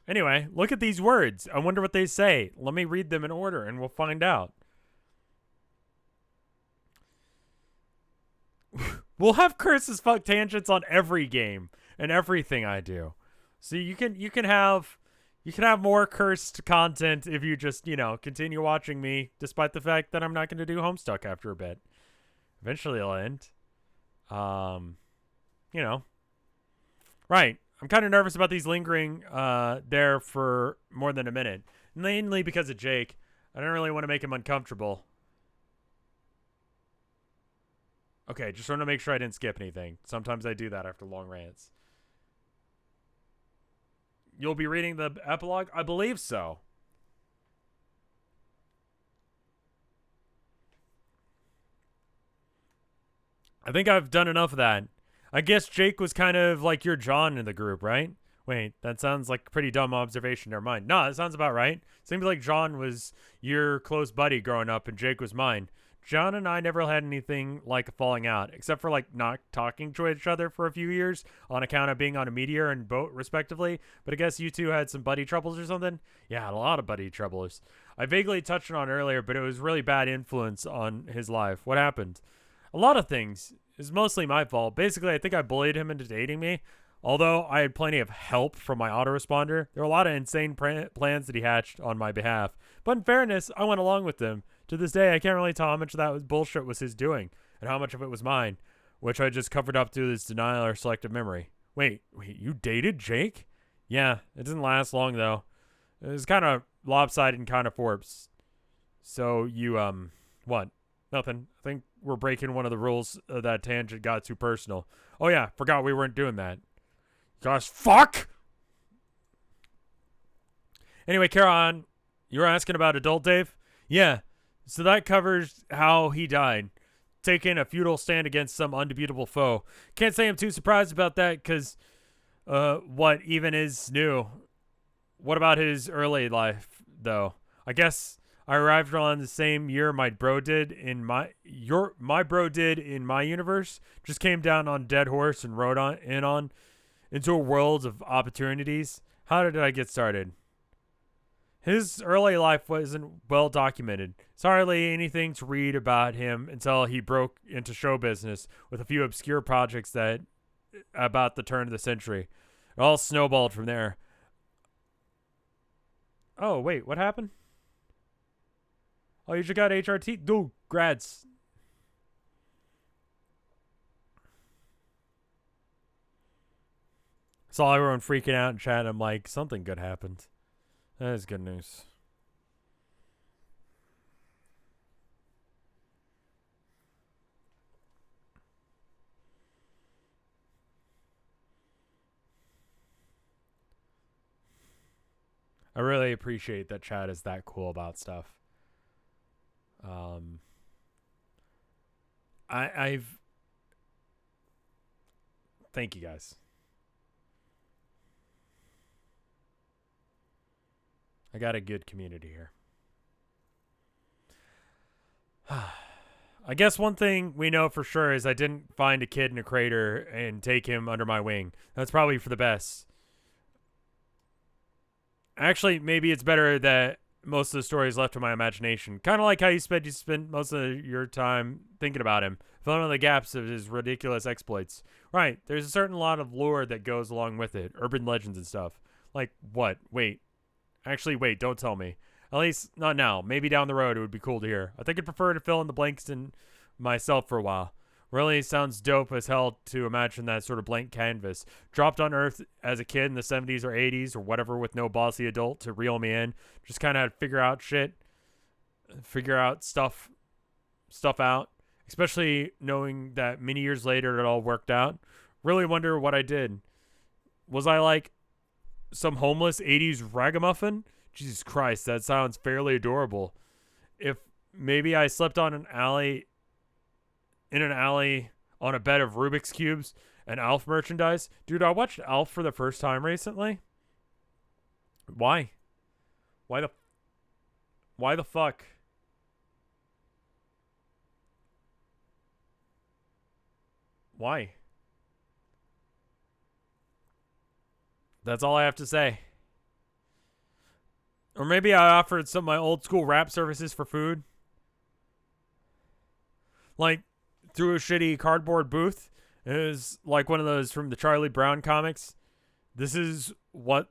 Anyway, look at these words. I wonder what they say. Let me read them in order and we'll find out. We'll have curse as fuck tangents on every game and everything I do. So you can have more cursed content if you just, you know, continue watching me, despite the fact that I'm not going to do Homestuck after a bit. Eventually it'll end. You know. Right. I'm kind of nervous about these lingering there for more than a minute. Mainly because of Jake. I don't really want to make him uncomfortable. Okay, just want to make sure I didn't skip anything. Sometimes I do that after long rants. You'll be reading the epilogue? I believe so. I think I've done enough of that. I guess Jake was kind of like your John in the group, right? Wait, that sounds like a pretty dumb observation. Never mind. No, it sounds about right. Seems like John was your close buddy growing up and Jake was mine. John and I never had anything like a falling out, except for like not talking to each other for a few years on account of being on a meteor and boat, respectively. But I guess you two had some buddy troubles or something? Yeah, a lot of buddy troubles. I vaguely touched on it earlier, but it was really bad influence on his life. What happened? A lot of things. It's mostly my fault. Basically, I think I bullied him into dating me. Although I had plenty of help from my autoresponder, there were a lot of insane plans that he hatched on my behalf. But in fairness, I went along with them. To this day, I can't really tell how much of that was bullshit was his doing, and how much of it was mine, which I just covered up through this denial or selective memory. Wait, you dated Jake? Yeah, it didn't last long, though. It was kind of lopsided and kind of Forbes. So you, what? Nothing. I think we're breaking one of the rules. That tangent got too personal. Oh yeah, forgot we weren't doing that. Gosh, fuck! Anyway, Caron, you were asking about adult Dave? Yeah, so that covers how he died. Taking a futile stand against some undefeatable foe. Can't say I'm too surprised about that, because, what even is new? What about his early life, though? I guess I arrived on the same year my bro did in my universe. Just came down on dead horse and rode into a world of opportunities. How did I get started? His early life wasn't well documented. It's hardly anything to read about him until he broke into show business with a few obscure projects that about the turn of the century. It all snowballed from there. Oh, wait, what happened? Oh, you just got HRT? Dude, grads. Saw everyone freaking out in chat. I'm like, something good happened. That is good news. I really appreciate that chat is that cool about stuff. I've thank you guys. I got a good community here. I guess one thing we know for sure is I didn't find a kid in a crater and take him under my wing. That's probably for the best. Actually, maybe it's better that most of the story is left to my imagination. Kind of like how you spent most of your time thinking about him, filling in the gaps of his ridiculous exploits. Right, there's a certain lot of lore that goes along with it, urban legends and stuff. Like what? Wait, actually, wait, don't tell me. At least not now. Maybe down the road it would be cool to hear. I think I'd prefer to fill in the blanks in myself for a while. Really sounds dope as hell to imagine that sort of blank canvas. Dropped on Earth as a kid in the 70s or 80s or whatever with no bossy adult to reel me in. Just kind of had to figure out shit. Figure out stuff out. Especially knowing that many years later it all worked out. Really wonder what I did. Was I like some homeless 80s ragamuffin? Jesus Christ, that sounds fairly adorable. If maybe I slept in an alley on a bed of Rubik's Cubes and Alf merchandise. Dude, I watched Alf for the first time recently. Why? Why the fuck? Why? That's all I have to say. Or maybe I offered some of my old school rap services for food. Like, through a shitty cardboard booth. It was like one of those from the Charlie Brown comics. This is what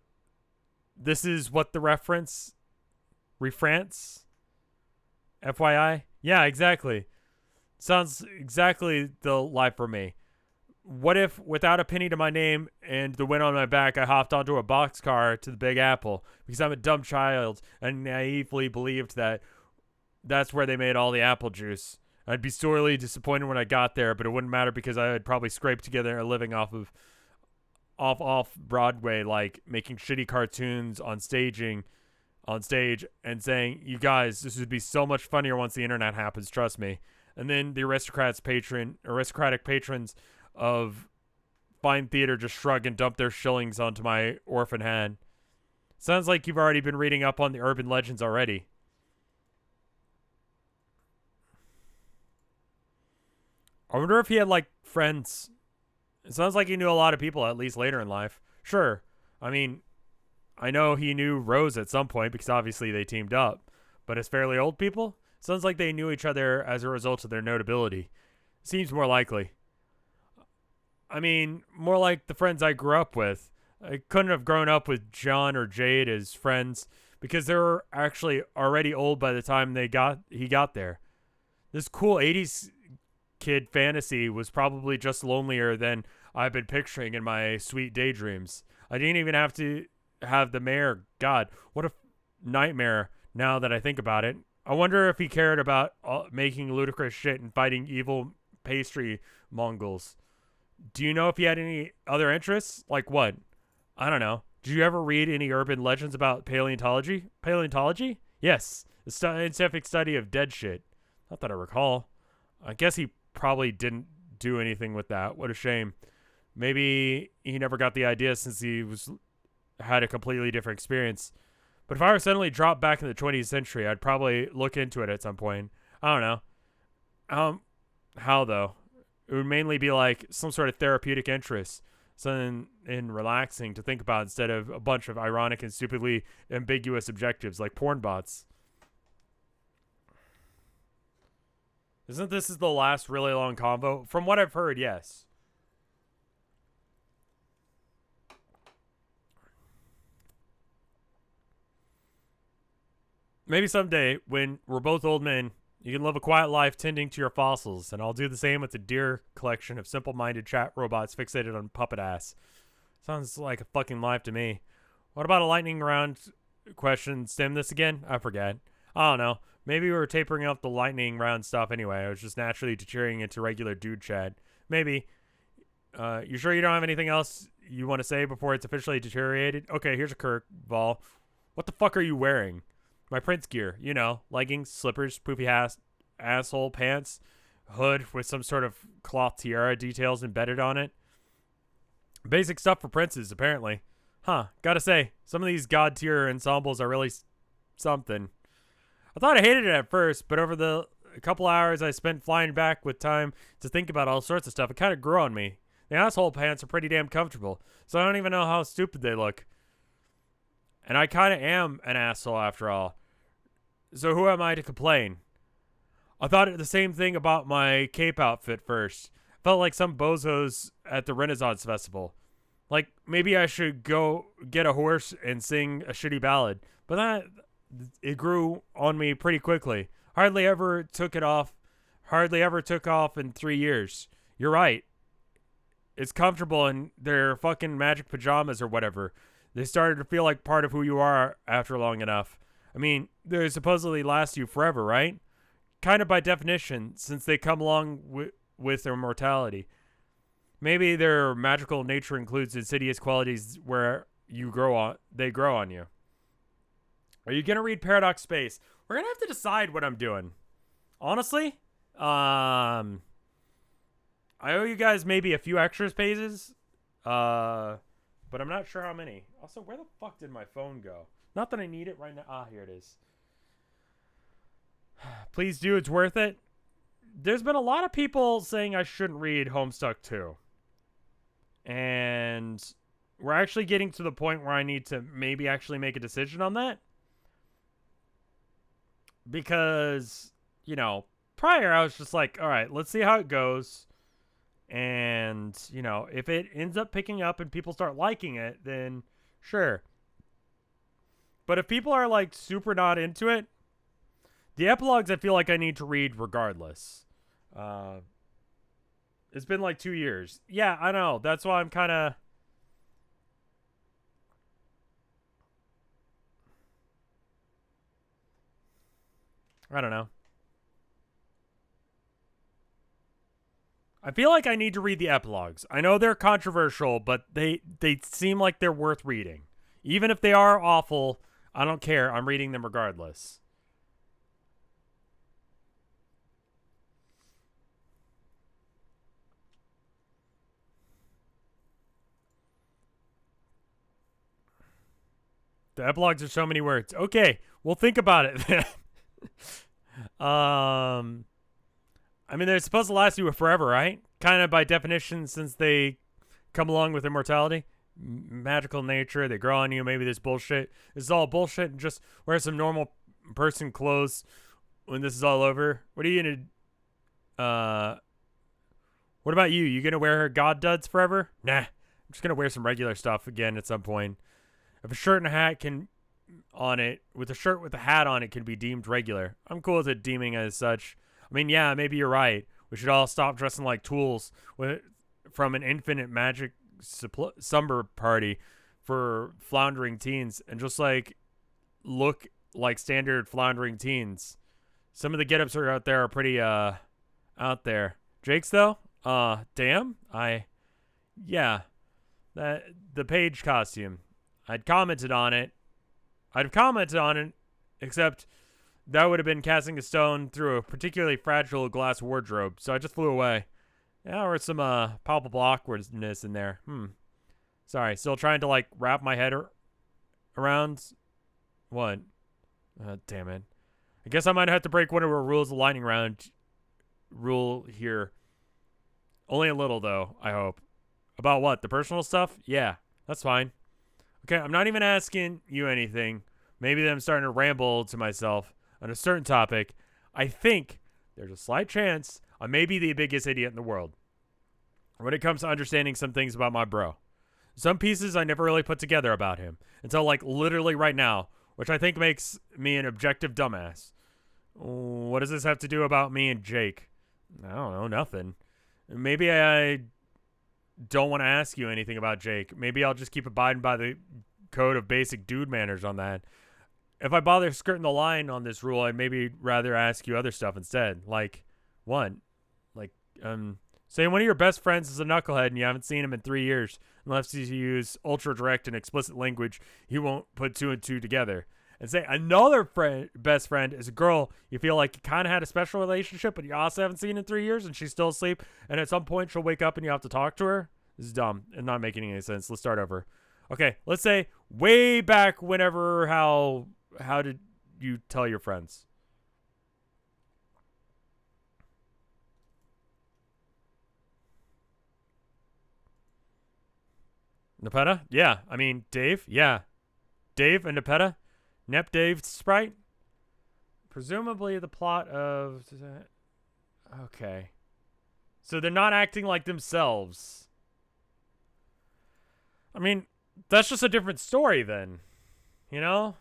the reference FYI. Yeah, exactly. Sounds exactly the life for me. What if, without a penny to my name and the wind on my back, I hopped onto a boxcar to the Big Apple because I'm a dumb child and naively believed that that's where they made all the apple juice. I'd be sorely disappointed when I got there, but it wouldn't matter because I had probably scraped together a living off Broadway, like making shitty cartoons on stage and saying, "You guys, this would be so much funnier once the internet happens. Trust me." and then the aristocratic patrons of fine theater just shrug and dump their shillings onto my orphan hand. Sounds like you've already been reading up on the urban legends already. I wonder if he had, like, friends. It sounds like he knew a lot of people, at least later in life. Sure. I mean, I know he knew Rose at some point because obviously they teamed up. But as fairly old people, sounds like they knew each other as a result of their notability. Seems more likely. I mean, more like the friends I grew up with. I couldn't have grown up with John or Jade as friends because they were actually already old by the time he got there. This cool 80s kid fantasy was probably just lonelier than I've been picturing in my sweet daydreams. I didn't even have to have the mayor. God, what a nightmare now that I think about it. I wonder if he cared about making ludicrous shit and fighting evil pastry Mongols. Do you know if he had any other interests? Like what? I don't know. Did you ever read any urban legends about paleontology? Paleontology? Yes. The scientific study of dead shit. Not that I recall. I guess he probably didn't do anything with that. What a shame. Maybe he never got the idea since he had a completely different experience. But if I were suddenly dropped back in the 20th century, I'd probably look into it at some point. I don't know. How though? It would mainly be like some sort of therapeutic interest, something in relaxing to think about instead of a bunch of ironic and stupidly ambiguous objectives like porn bots. Isn't this the last really long convo? From what I've heard, yes. Maybe someday, when we're both old men, you can live a quiet life tending to your fossils, and I'll do the same with the dear collection of simple-minded chat robots fixated on puppet ass. Sounds like a fucking life to me. What about a lightning round question? Stem this again? I forget. I don't know. Maybe we were tapering up the lightning round stuff anyway. I was just naturally deteriorating into regular dude chat. Maybe. You sure you don't have anything else you want to say before it's officially deteriorated? Okay, here's a curveball. What the fuck are you wearing? My Prince gear. You know, leggings, slippers, poofy asshole pants, hood with some sort of cloth tiara details embedded on it. Basic stuff for princes, apparently. Huh, gotta say, some of these god tier ensembles are really something. I thought I hated it at first, but over the couple hours I spent flying back with time to think about all sorts of stuff, it kind of grew on me. The asshole pants are pretty damn comfortable, so I don't even know how stupid they look. And I kind of am an asshole after all. So who am I to complain? I thought the same thing about my cape outfit first. Felt like some bozos at the Renaissance Festival. Like, maybe I should go get a horse and sing a shitty ballad. But it grew on me pretty quickly. Hardly ever took off in 3 years. You're right. It's comfortable and they're fucking magic pajamas or whatever. They started to feel like part of who you are after long enough. I mean, they supposedly last you forever, right? Kind of by definition, since they come along with immortality. Maybe their magical nature includes insidious qualities where they grow on you. Are you gonna read Paradox Space? We're gonna have to decide what I'm doing. Honestly, I owe you guys maybe a few extra pages, but I'm not sure how many. Also, where the fuck did my phone go? Not that I need it right now. Ah, here it is. Please do. It's worth it. There's been a lot of people saying I shouldn't read Homestuck 2. And we're actually getting to the point where I need to maybe actually make a decision on that. Because, you know, prior I was just like, all right, let's see how it goes. And, you know, if it ends up picking up and people start liking it, then sure. But if people are like super not into it, the epilogues I feel like I need to read regardless. It's been like 2 years. Yeah, I know. That's why I'm kind of... I don't know. I feel like I need to read the epilogues. I know they're controversial, but they seem like they're worth reading. Even if they are awful, I don't care. I'm reading them regardless. The epilogues are so many words. Okay, we'll think about it. I mean, they're supposed to last you forever, right? Kind of by definition, since they come along with immortality. Magical nature, they grow on you. Maybe this bullshit. This is all bullshit. And just wear some normal person clothes when this is all over. What are you gonna? What about you? You gonna wear her god duds forever? Nah, I'm just gonna wear some regular stuff again at some point. If a shirt and a hat can on it, with a shirt with a hat on it can be deemed regular, I'm cool with it deeming as such. I mean, yeah, maybe you're right. We should all stop dressing like tools from an infinite magic slumber party for floundering teens and just like look like standard floundering teens. Some of the get-ups are out there are pretty out there. Jake's though, damn, yeah, that the page costume. I'd commented on it, except that would have been casting a stone through a particularly fragile glass wardrobe, so I just flew away. Yeah, or some palpable awkwardness in there. Sorry, still trying to like wrap my head around. What? Damn it. I guess I might have to break one of our rules of lightning round rule here. Only a little though, I hope. About what? The personal stuff? Yeah, that's fine. Okay, I'm not even asking you anything. Maybe I'm starting to ramble to myself on a certain topic. I think there's a slight chance I may be the biggest idiot in the world when it comes to understanding some things about my bro. Some pieces I never really put together about him until like literally right now, which I think makes me an objective dumbass. What does this have to do about me and Jake? I don't know, nothing. Maybe I don't want to ask you anything about Jake. Maybe I'll just keep abiding by the code of basic dude manners on that. If I bother skirting the line on this rule, I'd maybe rather ask you other stuff instead. Like, what? Like, say one of your best friends is a knucklehead and you haven't seen him in 3 years, unless you use ultra direct and explicit language, he won't put two and two together. And say another best friend is a girl you feel like you kind of had a special relationship, but you also haven't seen in 3 years, and she's still asleep, and at some point she'll wake up and you have to talk to her. This is dumb and not making any sense. Let's start over. Okay, let's say way back whenever, how did you tell your friends? Nepeta? Yeah. I mean, Dave? Yeah. Dave and Nepeta? Nep Dave Sprite? Presumably the plot of... Okay. So they're not acting like themselves. I mean, that's just a different story then. You know?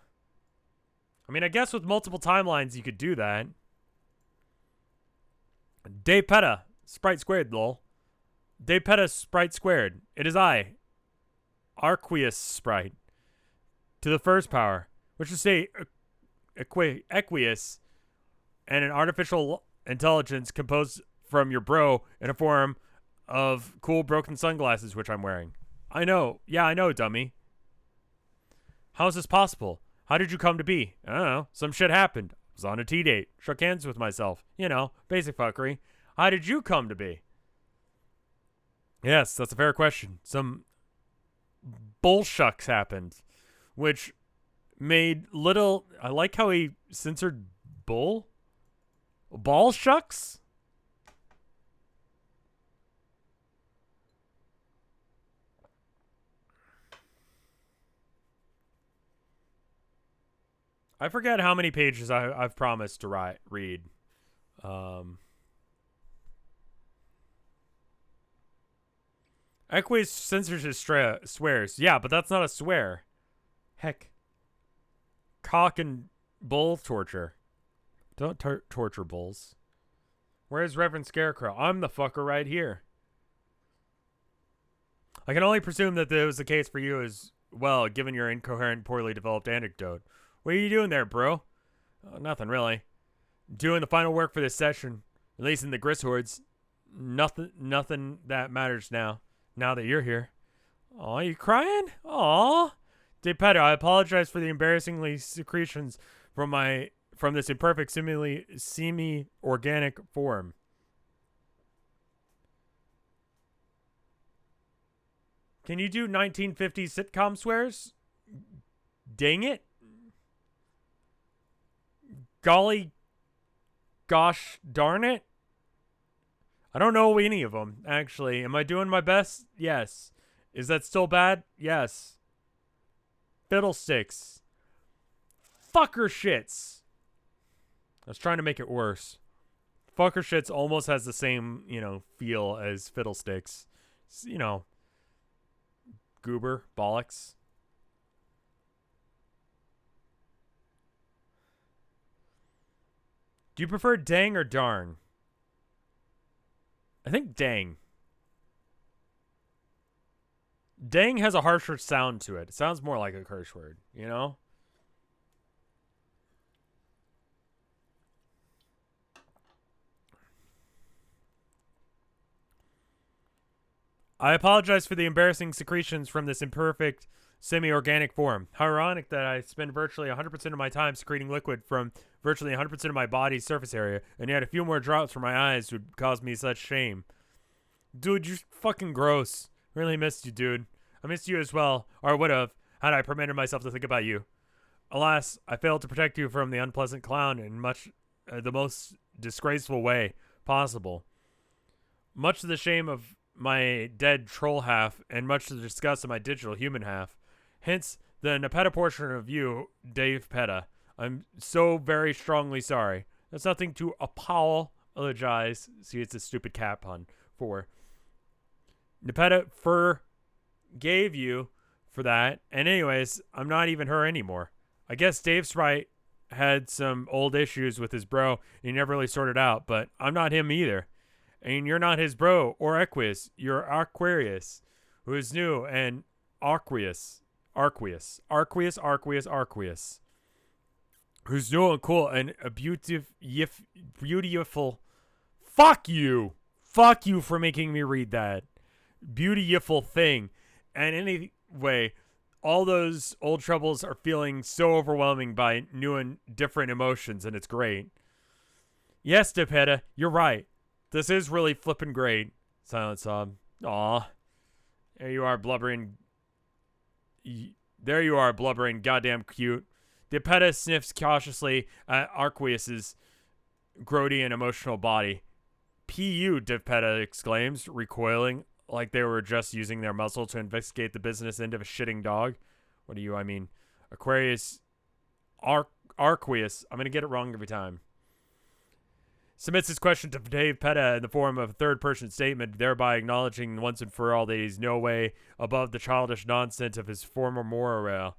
I mean, I guess with multiple timelines you could do that. Dave Peta, Sprite Squared, lol. Dave Peta, Sprite Squared. It is I, Arqueous Sprite. To the first power, which is say Equius, and an artificial intelligence composed from your bro in a form of cool broken sunglasses, which I'm wearing. I know. Yeah, I know, dummy. How is this possible? How did you come to be? I don't know. Some shit happened. I was on a tea date. Shook hands with myself. You know, basic fuckery. How did you come to be? Yes, that's a fair question. Some bullshucks happened, which made little... I like how he censored bull? Ball shucks? I forget how many pages I've promised to read. Equius censors his swears. Yeah, but that's not a swear. Heck. Cock and bull torture. Don't torture bulls. Where's Reverend Scarecrow? I'm the fucker right here. I can only presume that that was the case for you as well, given your incoherent, poorly developed anecdote. What are you doing there, bro? Nothing, really. Doing the final work for this session. Releasing the Grisshords. Nothing that matters now. Now that you're here. Aw, you crying? Aw. Depeta, I apologize for the embarrassingly secretions from this imperfect, semi-organic form. Can you do 1950s sitcom swears? Dang it. Golly gosh darn it. I don't know any of them, actually. Am I doing my best? Yes. Is that still bad? Yes. Fiddlesticks. Fucker shits. I was trying to make it worse. Fucker shits almost has the same, feel as fiddlesticks. It's, goober, bollocks. Do you prefer dang or darn? I think dang. Dang has a harsher sound to it. It sounds more like a curse word, I apologize for the embarrassing secretions from this imperfect, semi-organic form. How ironic that I spend virtually 100% of my time secreting liquid from virtually 100% of my body's surface area, and yet a few more drops from my eyes would cause me such shame. Dude, you're fucking gross. Really missed you, dude. I missed you as well, or would have, had I permitted myself to think about you. Alas, I failed to protect you from the unpleasant clown in the most disgraceful way possible. Much to the shame of my dead troll half, and much to the disgust of my digital human half. Hence, the Nepeta portion of you, Dave Peta. I'm so very strongly sorry. That's nothing to apologize. See, it's a stupid cat pun for. Nepeta forgave you for that. And anyways, I'm not even her anymore. I guess Dave Sprite had some old issues with his bro, and he never really sorted out, but I'm not him either. And you're not his bro or Aqueous. You're Aquarius, who is new, and Arqueous, who's new and cool and a beautiful. Fuck you for making me read that. Beautiful thing. And anyway, all those old troubles are feeling so overwhelming by new and different emotions, and it's great. Yes, Depeta, you're right. This is really flippin' great. Silent sob. Aw. There you are, blubbering, goddamn cute. Depeta sniffs cautiously at Arqueous's grody and emotional body. P.U., Depeta exclaims, recoiling, like they were just using their muscle to investigate the business end of a shitting dog. What do you, Aquarius, Arqueous. I'm going to get it wrong every time. Submits his question to Dave Peta in the form of a third-person statement, thereby acknowledging once and for all that he's no way above the childish nonsense of his former morale.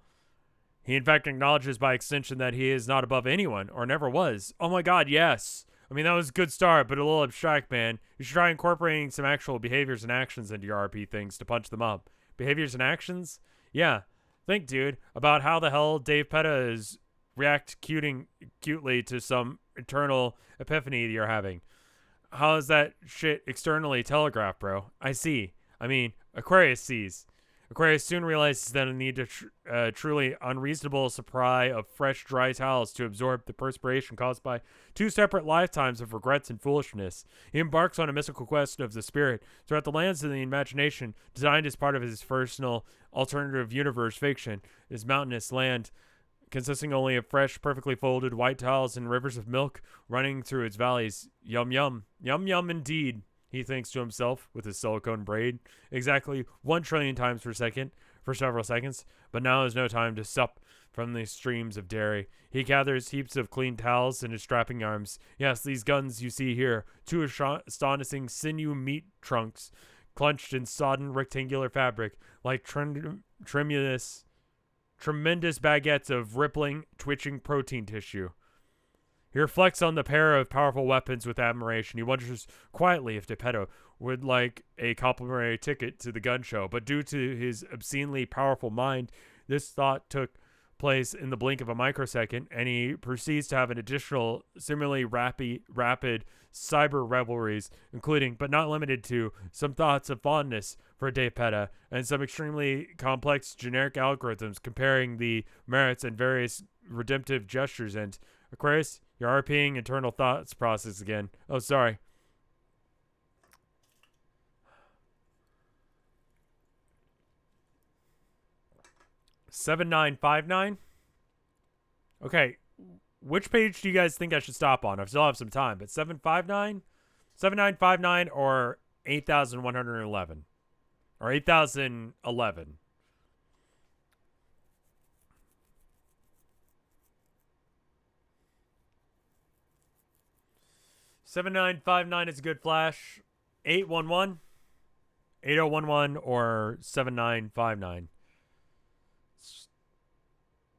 He in fact acknowledges by extension that he is not above anyone, or never was. Oh my god, yes! That was a good start, but a little abstract, man. You should try incorporating some actual behaviors and actions into your RP things to punch them up. Behaviors and actions? Yeah. Think, dude, about how the hell Dave Peta is cutely to some internal epiphany that you're having. How is that shit externally telegraphed, bro? I see. Aquarius sees. Aquarius soon realizes that a need to truly unreasonable supply of fresh, dry towels to absorb the perspiration caused by 2 separate lifetimes of regrets and foolishness. He embarks on a mystical quest of the spirit throughout the lands of the imagination, designed as part of his personal alternative universe fiction. His mountainous land, consisting only of fresh, perfectly folded white towels and rivers of milk running through its valleys. Yum, yum. Yum, yum, indeed, he thinks to himself with his silicone braid, exactly 1 trillion times per second for several seconds. But now is no time to sup from these streams of dairy. He gathers heaps of clean towels in his strapping arms. Yes, these guns you see here, 2 astonishing sinew meat trunks, clenched in sodden rectangular fabric, like tremendous baguettes of rippling, twitching protein tissue. He reflects on the pair of powerful weapons with admiration. He wonders quietly if Depeta would like a complimentary ticket to the gun show, but due to his obscenely powerful mind, this thought took place in the blink of a microsecond, and he proceeds to have an additional, similarly rapid cyber revelries, including, but not limited to, some thoughts of fondness for Dave Peta, and some extremely complex generic algorithms comparing the merits and various redemptive gestures. And Aquarius, you're RPing internal thoughts process again. Oh, sorry. 7959. Okay, which page do you guys think I should stop on? I still have some time, but 759, 7959, or 8111, or 8011. 7959 is a good flash. 811, 8011, or 7959.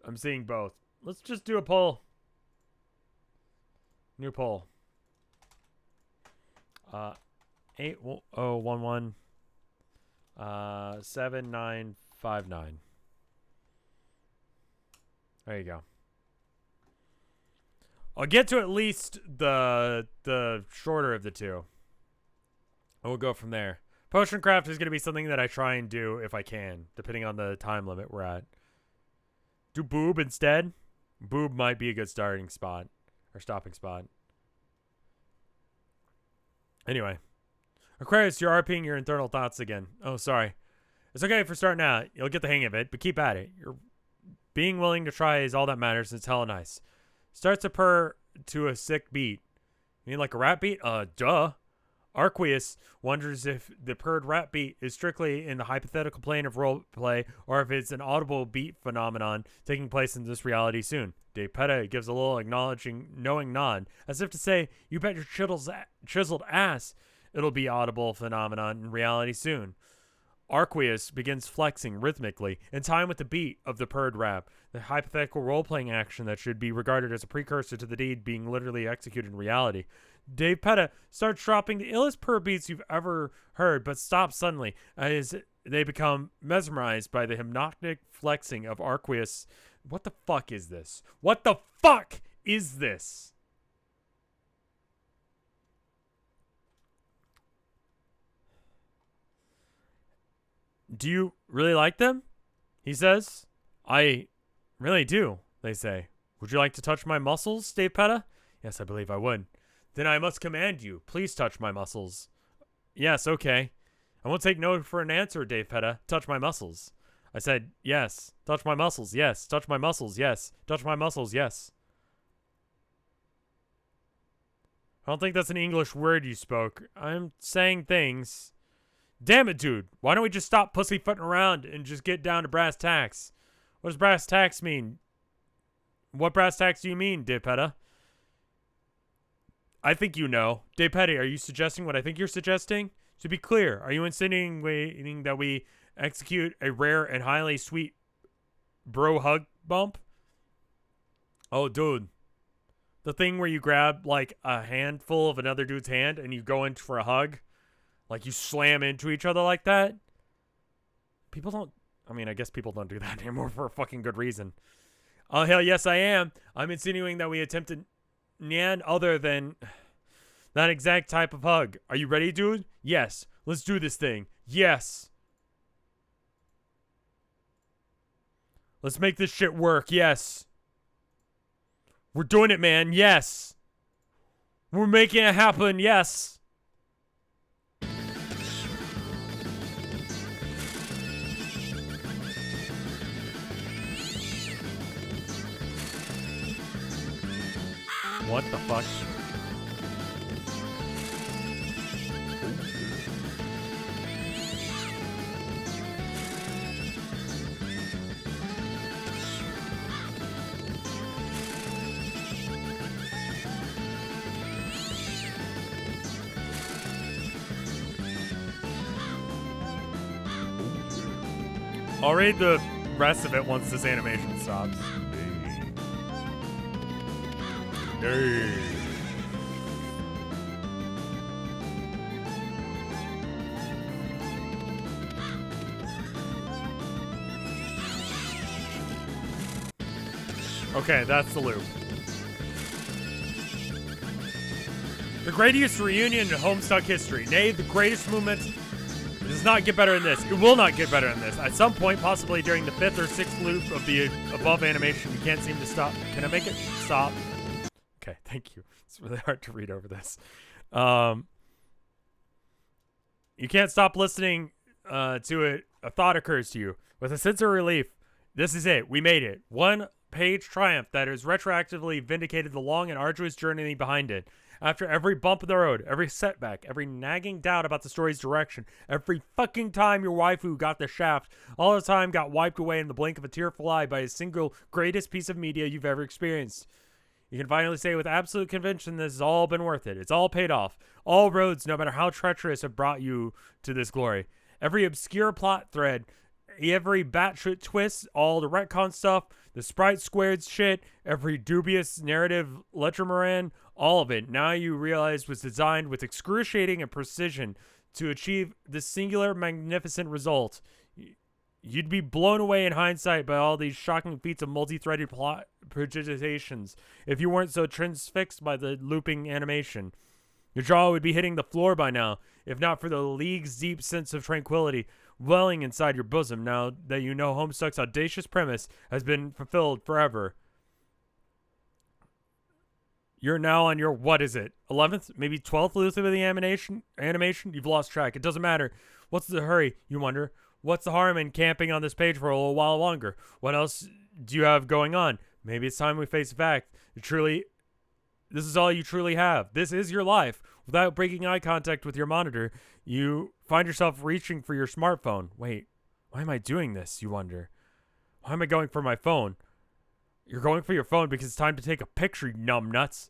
I'm seeing both. Let's just do a poll. New poll. 8011, 7959. There you go. I'll get to at least the shorter of the two. And we'll go from there. Potion craft is going to be something that I try and do if I can, depending on the time limit we're at. Do boob instead. Boob might be a good starting spot. Or stopping spot. Anyway. Aquarius, you're RPing your internal thoughts again. Oh, sorry. It's okay for starting out. You'll get the hang of it, but keep at it. You're being willing to try is all that matters, and it's hella nice. Starts to purr to a sick beat. You mean like a rap beat? Duh. Arqueus wonders if the purred rap beat is strictly in the hypothetical plane of roleplay or if it's an audible beat phenomenon taking place in this reality soon. Dave Petta gives a little acknowledging, knowing nod, as if to say, you bet your chiseled ass it'll be audible phenomenon in reality soon. Arqueus begins flexing rhythmically in time with the beat of the purred rap, the hypothetical role-playing action that should be regarded as a precursor to the deed being literally executed in reality. Dave Petta starts dropping the illest purr beats you've ever heard, but stops suddenly as they become mesmerized by the hypnotic flexing of Arqueus. What the fuck is this? What the fuck is this? Do you really like them? He says. I really do, they say. Would you like to touch my muscles, Dave Petta? Yes, I believe I would. Then I must command you. Please touch my muscles. Yes, okay. I won't take no for an answer, Dave Petta. Touch my muscles. I said, yes. Touch my muscles, yes. Touch my muscles, yes. Touch my muscles, yes. I don't think that's an English word you spoke. I'm saying things. Damn it, dude. Why don't we just stop pussyfooting around and just get down to brass tacks? What does brass tacks mean? What brass tacks do you mean, Dave Petta? I think you know. Dave Petta, are you suggesting what I think you're suggesting? To be clear, are you insinuating that we execute a rare and highly sweet bro hug bump? Oh, dude. The thing where you grab, like, a handful of another dude's hand and you go in for a hug? Like, you slam into each other like that? People don't... I mean, I guess people don't do that anymore for a fucking good reason. Oh, hell yes, I am. I'm insinuating that we attempted none other than that exact type of hug. Are you ready, dude? Yes. Let's do this thing. Yes. Let's make this shit work. Yes. We're doing it, man. Yes. We're making it happen. Yes. What the fuck? I'll read the rest of it once this animation stops. Hey. Okay, that's the loop. The greatest reunion in Homestuck history. Nay, the greatest movement. It does not get better than this. It will not get better than this. At some point, possibly during the 5th or 6th loop of the above animation, you can't seem to stop. Can I make it stop? Okay, thank you. It's really hard to read over this. You can't stop listening to it. A thought occurs to you. With a sense of relief, This is it. We made it. One page triumph that has retroactively vindicated the long and arduous journey behind it. After every bump of the road, every setback, every nagging doubt about the story's direction, every fucking time your waifu got the shaft, all the time got wiped away in the blink of a tearful eye by a single greatest piece of media you've ever experienced. You can finally say with absolute conviction this has all been worth it. It's all paid off. All roads, no matter how treacherous, have brought you to this glory. Every obscure plot thread, every batshit twist, all the retcon stuff, the sprite squared shit, every dubious narrative letramoran, all of it, now you realize was designed with excruciating and precision to achieve this singular magnificent result. You'd be blown away in hindsight by all these shocking feats of multi-threaded plot prodigizations if you weren't so transfixed by the looping animation. Your jaw would be hitting the floor by now, if not for the leagues-deep sense of tranquility welling inside your bosom now that you know Homestuck's audacious premise has been fulfilled forever. You're now on your, what is it, 11th, maybe 12th loop of the animation? You've lost track. It doesn't matter. What's the hurry, you wonder? What's the harm in camping on this page for a little while longer? What else do you have going on? Maybe it's time we face the fact. This is all you truly have. This is your life. Without breaking eye contact with your monitor, you find yourself reaching for your smartphone. Wait, why am I doing this, you wonder? Why am I going for my phone? You're going for your phone because it's time to take a picture, you numbnuts.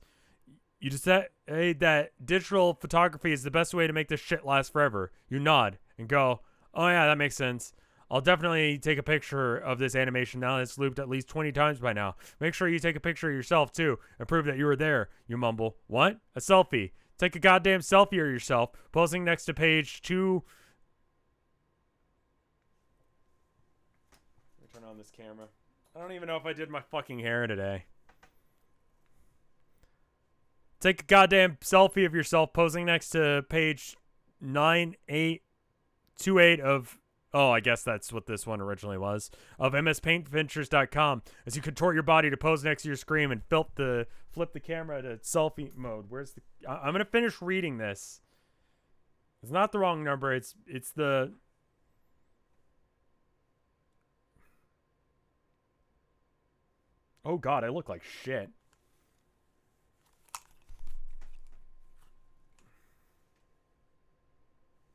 You just say that digital photography is the best way to make this shit last forever. You nod and go, oh yeah, that makes sense. I'll definitely take a picture of this animation now that it's looped at least 20 times by now. Make sure you take a picture of yourself too and prove that you were there, you mumble. What? A selfie. Take a goddamn selfie of yourself, posing next to page 2. Let me turn on this camera. I don't even know if I did my fucking hair today. Take a goddamn selfie of yourself posing next to page 9828 of, oh, I guess that's what this one originally was, of mspaintventures.com as you contort your body to pose next to your screen and flip the camera to selfie mode. Where's the, I'm going to finish reading this. It's not the wrong number. It's the, oh God, I look like shit.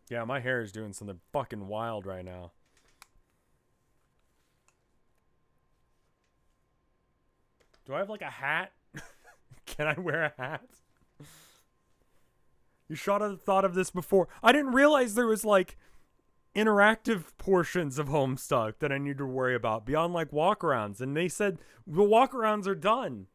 Yeah, my hair is doing something fucking wild right now. Do I have like a hat? Can I wear a hat? You should have thought of this before. I didn't realize there was like interactive portions of Homestuck that I need to worry about beyond like walkarounds. And they said the walkarounds are done.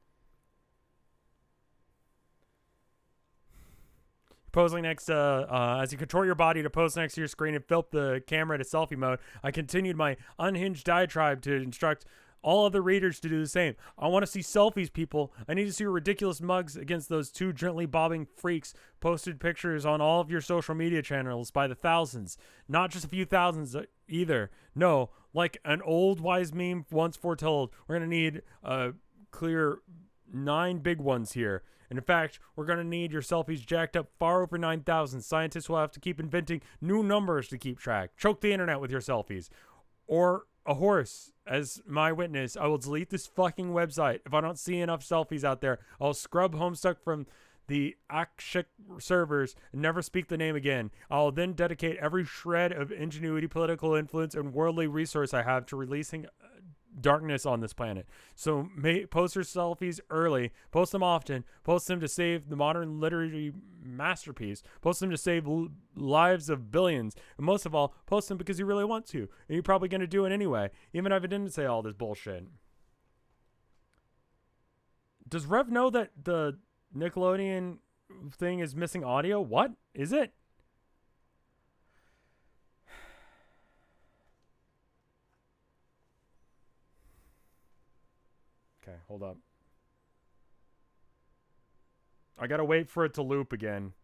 Posing next as you contort your body to pose next to your screen and flip the camera to selfie mode, I continued my unhinged diatribe to instruct all other readers to do the same. I want to see selfies, people. I need to see your ridiculous mugs against those two gently bobbing freaks. Posted pictures on all of your social media channels by the thousands. Not just a few thousands either. No, like an old wise meme once foretold, we're going to need a clear 9 big ones here. And in fact, we're going to need your selfies jacked up far over 9,000. Scientists will have to keep inventing new numbers to keep track. Choke the internet with your selfies. Or a horse as my witness. I will delete this fucking website. If I don't see enough selfies out there, I'll scrub Homestuck from the Akshik servers and never speak the name again. I'll then dedicate every shred of ingenuity, political influence, and worldly resource I have to releasing darkness on this planet. So post your selfies early, post them often, post them to save the modern literary masterpiece, post them to save lives of billions, and most of all, post them because you really want to, and you're probably going to do it anyway, even if I didn't say all this bullshit. Does Rev know that the Nickelodeon thing is missing audio? What is it? Okay, hold up. I gotta wait for it to loop again.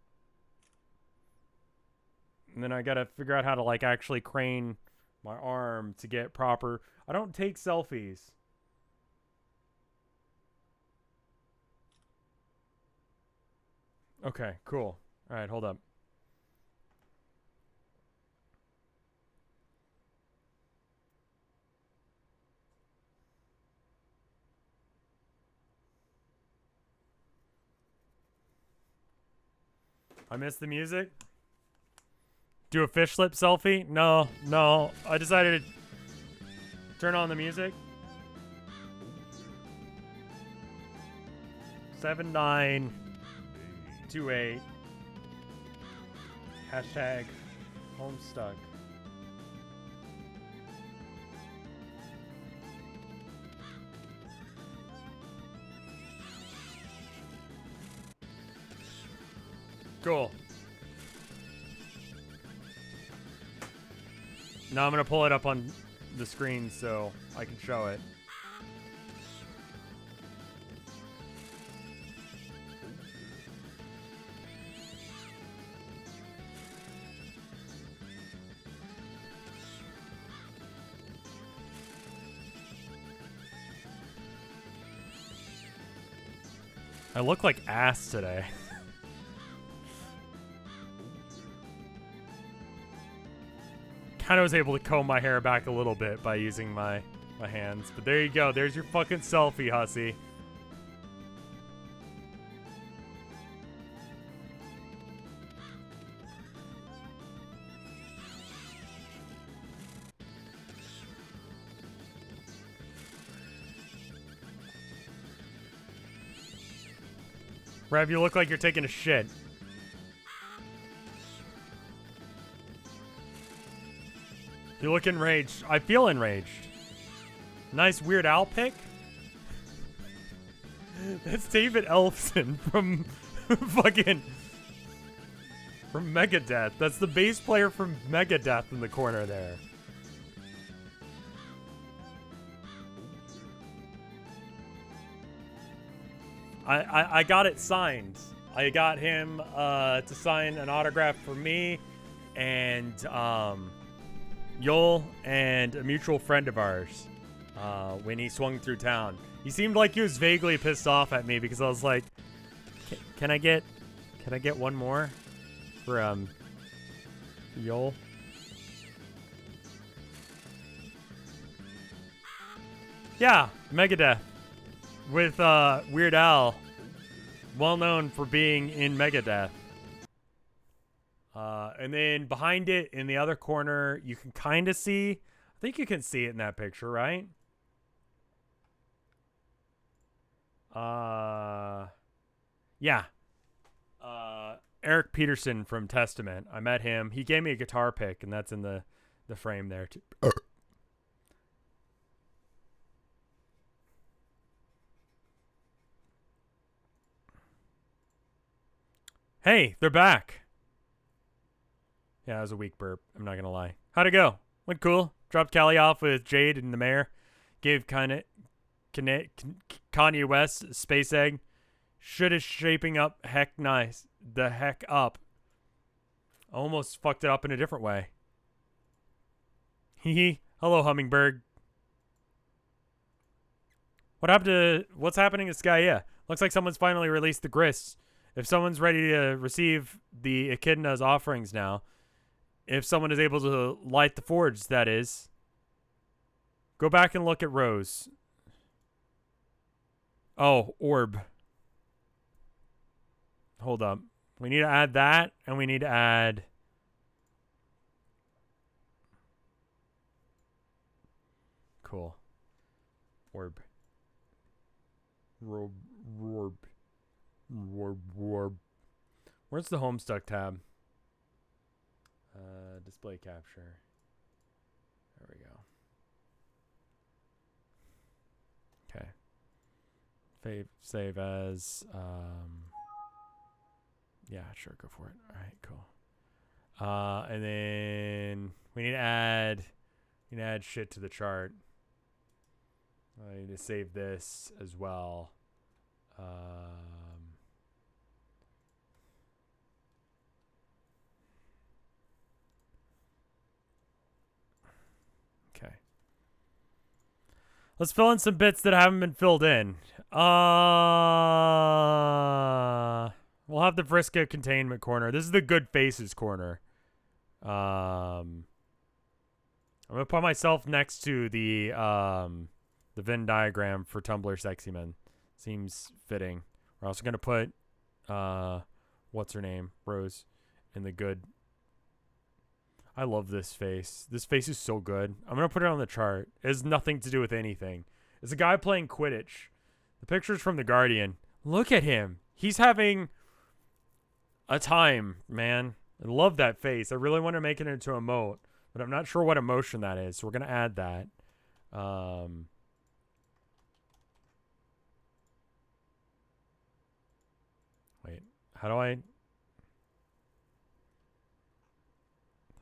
And then I gotta figure out how to like actually crane my arm to get proper. I don't take selfies. Okay, cool. All right, hold up. I missed the music. Do a fish lip selfie? No, no. I decided to turn on the music. 7928. Hashtag Homestuck. Cool. Now I'm going to pull it up on the screen so I can show it. I look like ass today. Kind of was able to comb my hair back a little bit by using my hands. But there you go. There's your fucking selfie, hussy. Rev, you look like you're taking a shit. You look enraged. I feel enraged. Nice Weird Al pick. That's David Ellefson from fucking... from Megadeth. That's the bass player from Megadeth in the corner there. I got it signed. I got him to sign an autograph for me and Yol and a mutual friend of ours when he swung through town. He seemed like he was vaguely pissed off at me because I was like, can I get one more for Yol? Yeah, Megadeth with Weird Al, well known for being in Megadeth. And then behind it in the other corner, you can kind of see, I think you can see it in that picture, right? Yeah. Eric Peterson from Testament. I met him. He gave me a guitar pick, and that's in the frame there too. Hey, they're back. Yeah, it was a weak burp. I'm not gonna lie. How'd it go? Went cool. Dropped Callie off with Jade and the mayor. Gave Kanye West a space egg. Shit is shaping up heck nice. The heck up. Almost fucked it up in a different way. Hee. Hello, Hummingbird. What's happening to Skya? Looks like someone's finally released the grist. If someone's ready to receive the Echidna's offerings now, if someone is able to light the forge, that is, go back and look at Rose. Oh, orb. Hold up. We need to add that, and we need to add... Cool. Orb. Orb. Where's the Homestuck tab? Display capture. There we go. Okay. Save as. Yeah, sure, go for it. All right, cool. And then we need to add shit to the chart. I need to save this as well. Okay. Let's fill in some bits that haven't been filled in. We'll have the Vriska containment corner. This is the good faces corner. I'm gonna put myself next to the Venn diagram for Tumblr Sexy Men. Seems fitting. We're also gonna put what's her name, Rose, in the good. I love this face. This face is so good. I'm gonna put it on the chart. It has nothing to do with anything. It's a guy playing Quidditch. The picture's from The Guardian. Look at him. He's having a time, man. I love that face. I really want to make it into a emote, but I'm not sure what emotion that is, so we're gonna add that. Wait, how do I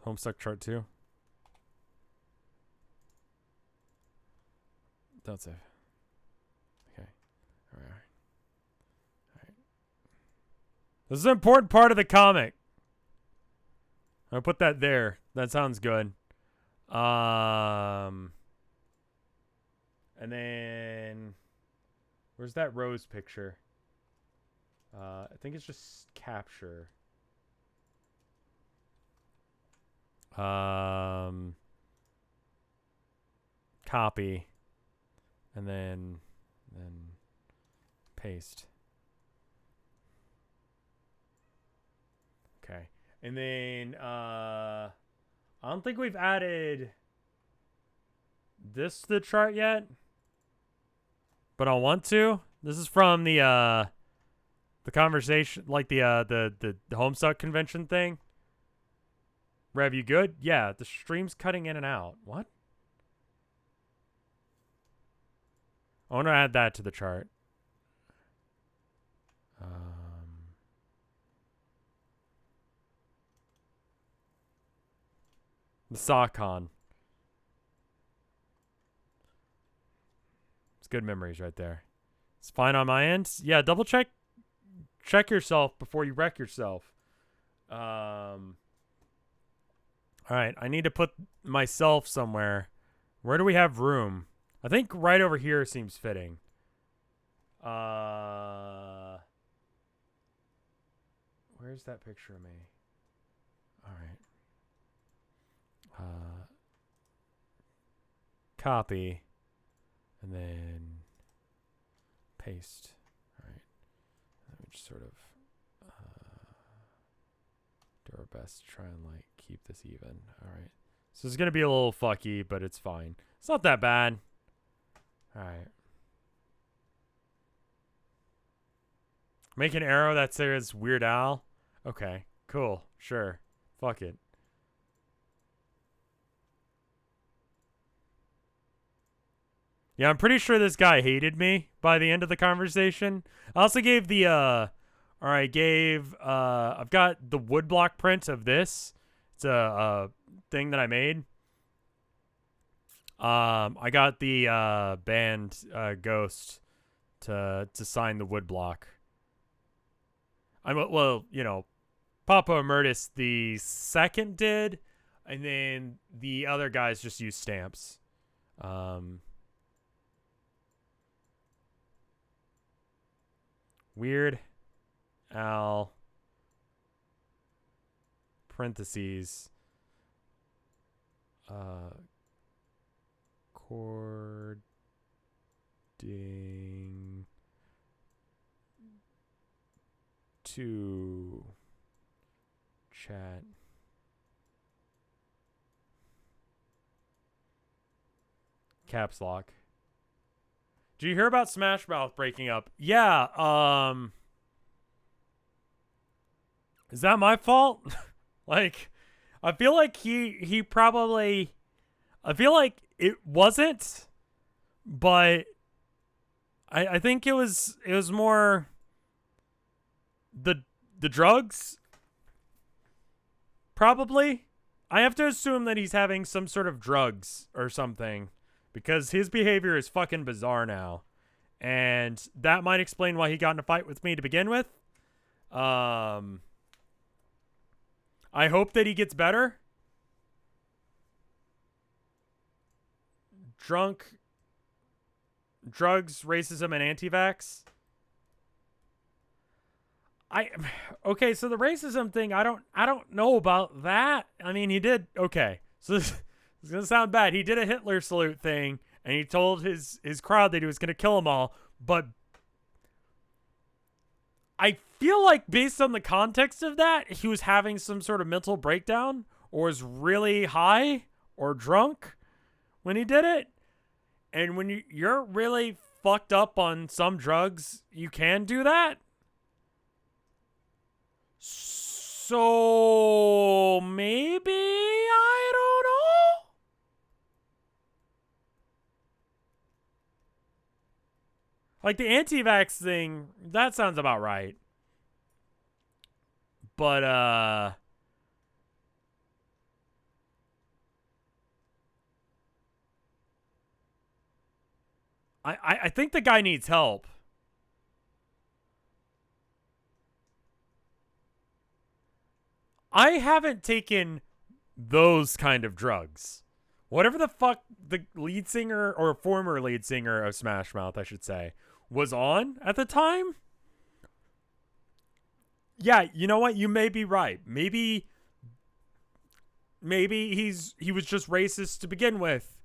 Homestuck chart 2? Don't save. Okay. All right. This is an important part of the comic. I'll put that there. That sounds good. And then where's that Rose picture? I think it's just capture. Copy. And then paste. Okay. And then I don't think we've added this to the chart yet, but I want to. This is from the conversation, like the Homestuck convention thing. Rev, you good? Yeah, the stream's cutting in and out. What? I want to add that to the chart. The SawCon. It's good memories right there. It's fine on my end. Yeah, double check yourself before you wreck yourself. All right, I need to put myself somewhere. Where do we have room? I think right over here seems fitting. Where's that picture of me? All right. Copy. And then paste. All right. Let me just sort of do our best to try and like keep this even. All right. So it's going to be a little fucky, but it's fine. It's not that bad. All right. Make an arrow that says Weird Al. Okay, cool. Sure. Fuck it. Yeah, I'm pretty sure this guy hated me by the end of the conversation. I also gave the, I've got the woodblock print of this. It's a thing that I made. I got the, band, Ghost to sign the woodblock. Well, you know, Papa Emeritus the second did, and then the other guys just used stamps. Weird Al parentheses cording to chat caps lock. Did you hear about Smash Mouth breaking up? Yeah, is that my fault? Like, I feel like he probably, I feel like it wasn't, but I think it was more the drugs, probably. I have to assume that he's having some sort of drugs or something, because his behavior is fucking bizarre now. And that might explain why he got in a fight with me to begin with. I hope that he gets better. Drunk, drugs, racism, and anti-vax. Okay, so the racism thing, I don't know about that. I mean, he did, okay. So this is going to sound bad. He did a Hitler salute thing, and he told his crowd that he was going to kill them all, but I feel like based on the context of that, he was having some sort of mental breakdown or was really high or drunk when he did it. And when you're really fucked up on some drugs, you can do that. So maybe, I don't know. Like the anti-vax thing, that sounds about right. But I think the guy needs help. I haven't taken those kind of drugs. Whatever the fuck the lead singer or former lead singer of Smash Mouth, I should say, was on at the time. Yeah, you know what? You may be right. Maybe he was just racist to begin with.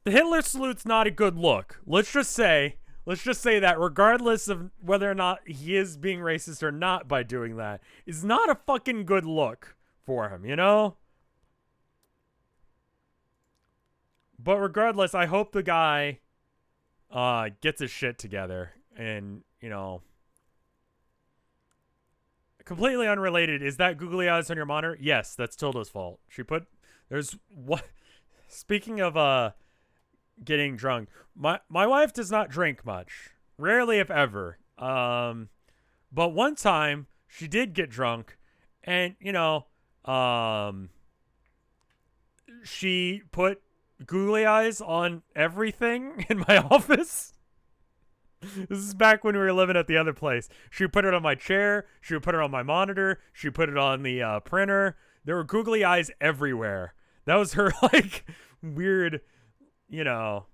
The Hitler salute's not a good look. Let's just say that regardless of whether or not he is being racist or not by doing that, is not a fucking good look for him, you know? But regardless, I hope the guy gets his shit together. And, you know, completely unrelated, is that googly eyes on your monitor? Yes, that's Tilda's fault. There's what, speaking of getting drunk, my wife does not drink much, rarely if ever. But one time she did get drunk, and you know, she put googly eyes on everything in my office. This is back when we were living at the other place. She put it on my chair. She would put it on my monitor. She put it on the printer. There were googly eyes everywhere. That was her, like, weird, you know.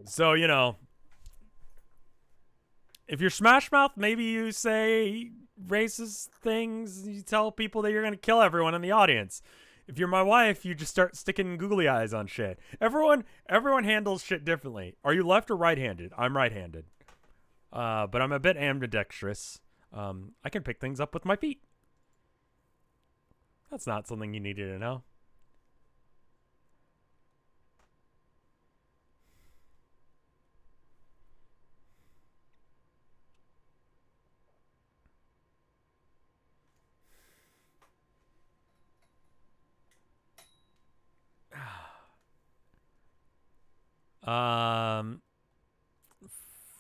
So, you know, if you're Smash Mouth, maybe you say racist things. You tell people that you're going to kill everyone in the audience. If you're my wife, you just start sticking googly eyes on shit. Everyone handles shit differently. Are you left or right-handed? I'm right-handed. But I'm a bit ambidextrous. I can pick things up with my feet. That's not something you needed to know.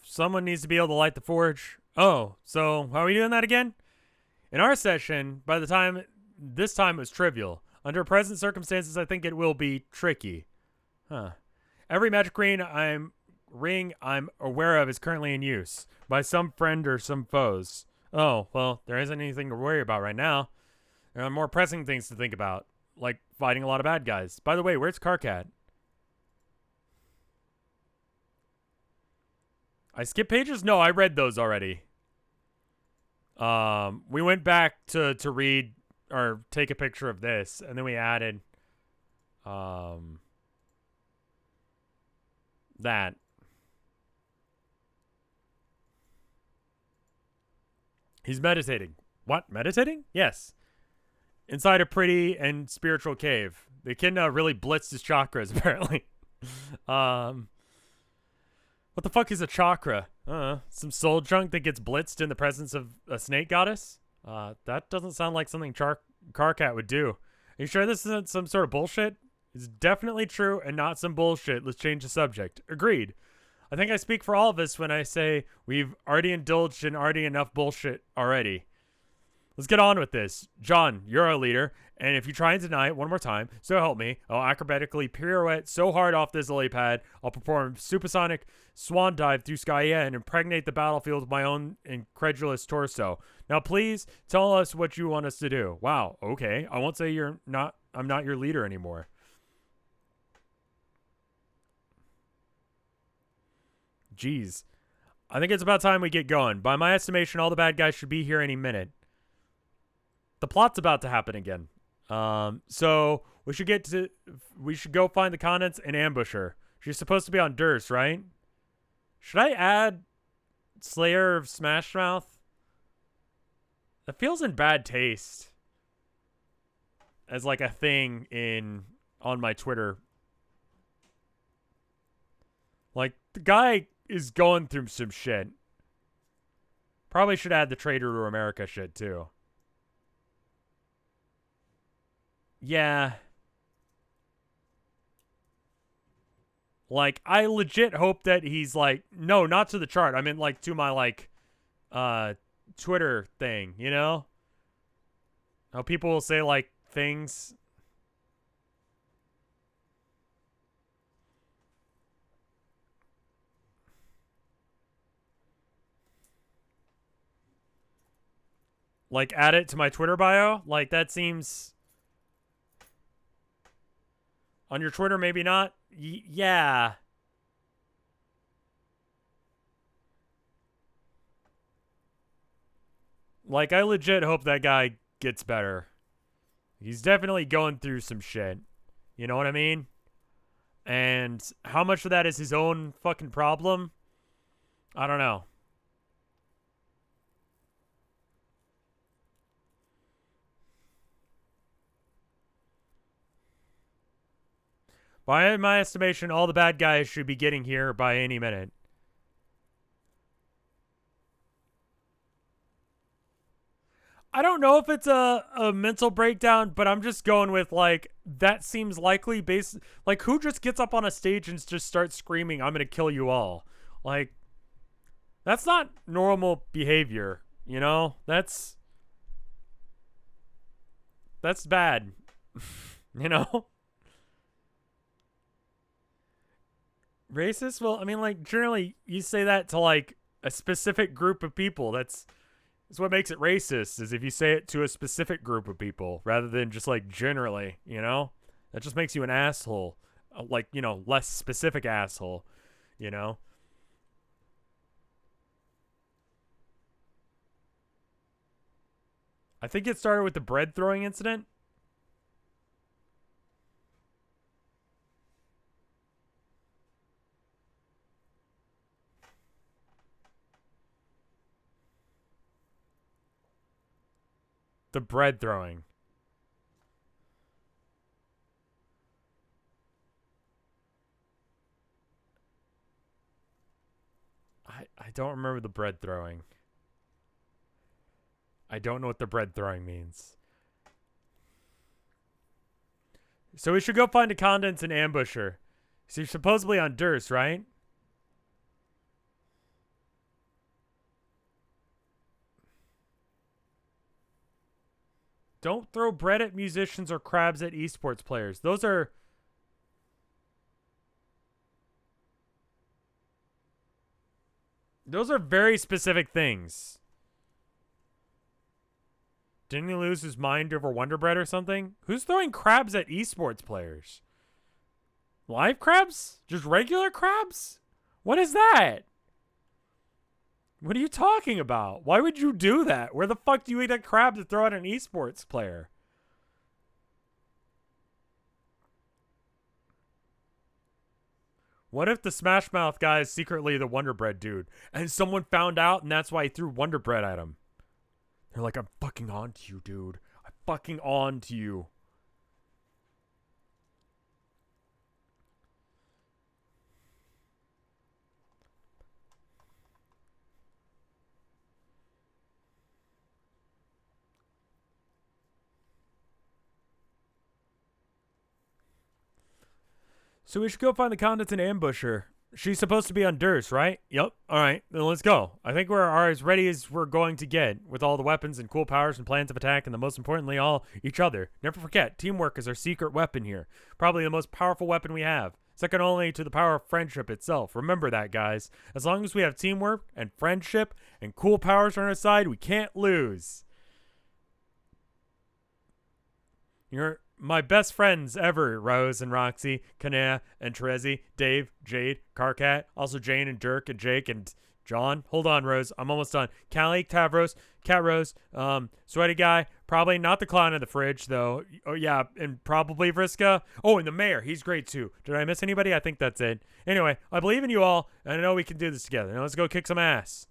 Someone needs to be able to light the forge. Oh, so how are we doing that again? In our session, this time it was trivial. Under present circumstances, I think it will be tricky. Huh. Every magic ring I'm aware of is currently in use by some friend or some foes. Oh, well, there isn't anything to worry about right now. There are more pressing things to think about, like fighting a lot of bad guys. By the way, where's Carcat? I skipped pages? No, I read those already. We went back to read or take a picture of this, and then we added that. He's meditating. What? Meditating? Yes. Inside a pretty and spiritual cave. The echidna really blitzed his chakras, apparently. What the fuck is a chakra? Some soul junk that gets blitzed in the presence of a snake goddess? That doesn't sound like something Carcat would do. Are you sure this isn't some sort of bullshit? It's definitely true and not some bullshit. Let's change the subject. Agreed. I think I speak for all of us when I say we've already indulged in already enough bullshit already. Let's get on with this. John, you're our leader, and if you try and deny it one more time, so help me, I'll acrobatically pirouette so hard off this lily pad, I'll perform supersonic swan dive through Skyen and impregnate the battlefield with my own incredulous torso. Now please, tell us what you want us to do. Wow, okay. I won't say I'm not your leader anymore. Jeez. I think it's about time we get going. By my estimation, all the bad guys should be here any minute. The plot's about to happen again. So we should go find the contents and ambush her. She's supposed to be on Durst, right? Should I add Slayer of Smash Mouth? That feels in bad taste as like a thing on my Twitter. Like, the guy is going through some shit. Probably should add the Traitor to America shit too. Yeah. Like, I legit hope that he's like, no, not to the chart. I mean, like, to my like Twitter thing, you know? How people will say like things. Like, add it to my Twitter bio? Like, that seems... On your Twitter, maybe not? Yeah. Like, I legit hope that guy gets better. He's definitely going through some shit. You know what I mean? And how much of that is his own fucking problem? I don't know. By my estimation, all the bad guys should be getting here by any minute. I don't know if it's a mental breakdown, but I'm just going with, like, that seems likely based... Like, who just gets up on a stage and just starts screaming, I'm gonna kill you all? Like, that's not normal behavior, you know? That's bad. You know? Racist? Well, I mean, like, generally, you say that to, like, a specific group of people. That's what makes it racist, is if you say it to a specific group of people rather than just, like, generally, you know? That just makes you an asshole. Like, you know, less specific asshole, you know? I think it started with the bread throwing incident. The bread throwing. I don't remember the bread throwing. I don't know what the bread throwing means. So we should go find the contents and ambush her. So you're supposedly on Durst, right? Don't throw bread at musicians or crabs at esports players. Those are very specific things. Didn't he lose his mind over Wonder Bread or something? Who's throwing crabs at esports players? Live crabs? Just regular crabs? What is that? What are you talking about? Why would you do that? Where the fuck do you eat a crab to throw at an esports player? What if the Smash Mouth guy is secretly the Wonder Bread dude and someone found out and that's why he threw Wonder Bread at him? They're like, I'm fucking on to you, dude. I'm fucking on to you. So we should go find the contents and ambush her. She's supposed to be on Durst, right? Yep. All right, then let's go. I think we're as ready as we're going to get with all the weapons and cool powers and plans of attack and the most importantly, all each other. Never forget, teamwork is our secret weapon here. Probably the most powerful weapon we have. Second only to the power of friendship itself. Remember that, guys. As long as we have teamwork and friendship and cool powers on our side, we can't lose. You're my best friends ever, Rose and Roxy, Kanea and Terezi, Dave, Jade, Carcat, also Jane and Dirk and Jake and John. Hold on, Rose. I'm almost done. Callie, Tavros, Cat Rose, Sweaty Guy, Probably not the clown in the fridge, though. Oh, yeah, and probably Vriska. Oh, and the mayor. He's great, too. Did I miss anybody? I think that's it. Anyway, I believe in you all, and I know we can do this together. Now let's go kick some ass.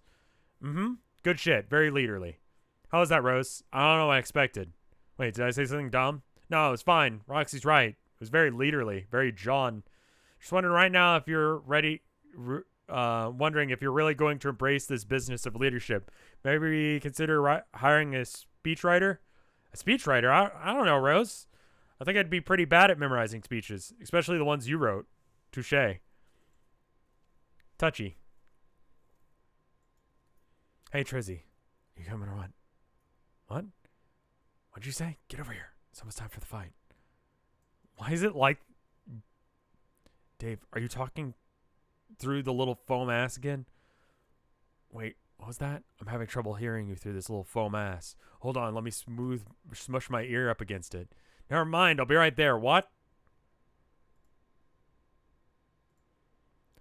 Mm-hmm. Good shit. Very leaderly. How was that, Rose? I don't know what I expected. Wait, did I say something dumb? No, it was fine. Roxy's right. It was very leaderly. Very John. Just wondering right now if you're ready... wondering if you're really going to embrace this business of leadership. Maybe consider hiring a speechwriter? A speechwriter? I don't know, Rose. I think I'd be pretty bad at memorizing speeches, especially the ones you wrote. Touche. Touchy. Hey, Trizzy. You coming or what? What? What'd you say? Get over here. It's almost time for the fight. Why is it like... Dave, are you talking through the little foam ass again? Wait, what was that? I'm having trouble hearing you through this little foam ass. Hold on, let me smush my ear up against it. Never mind, I'll be right there. What?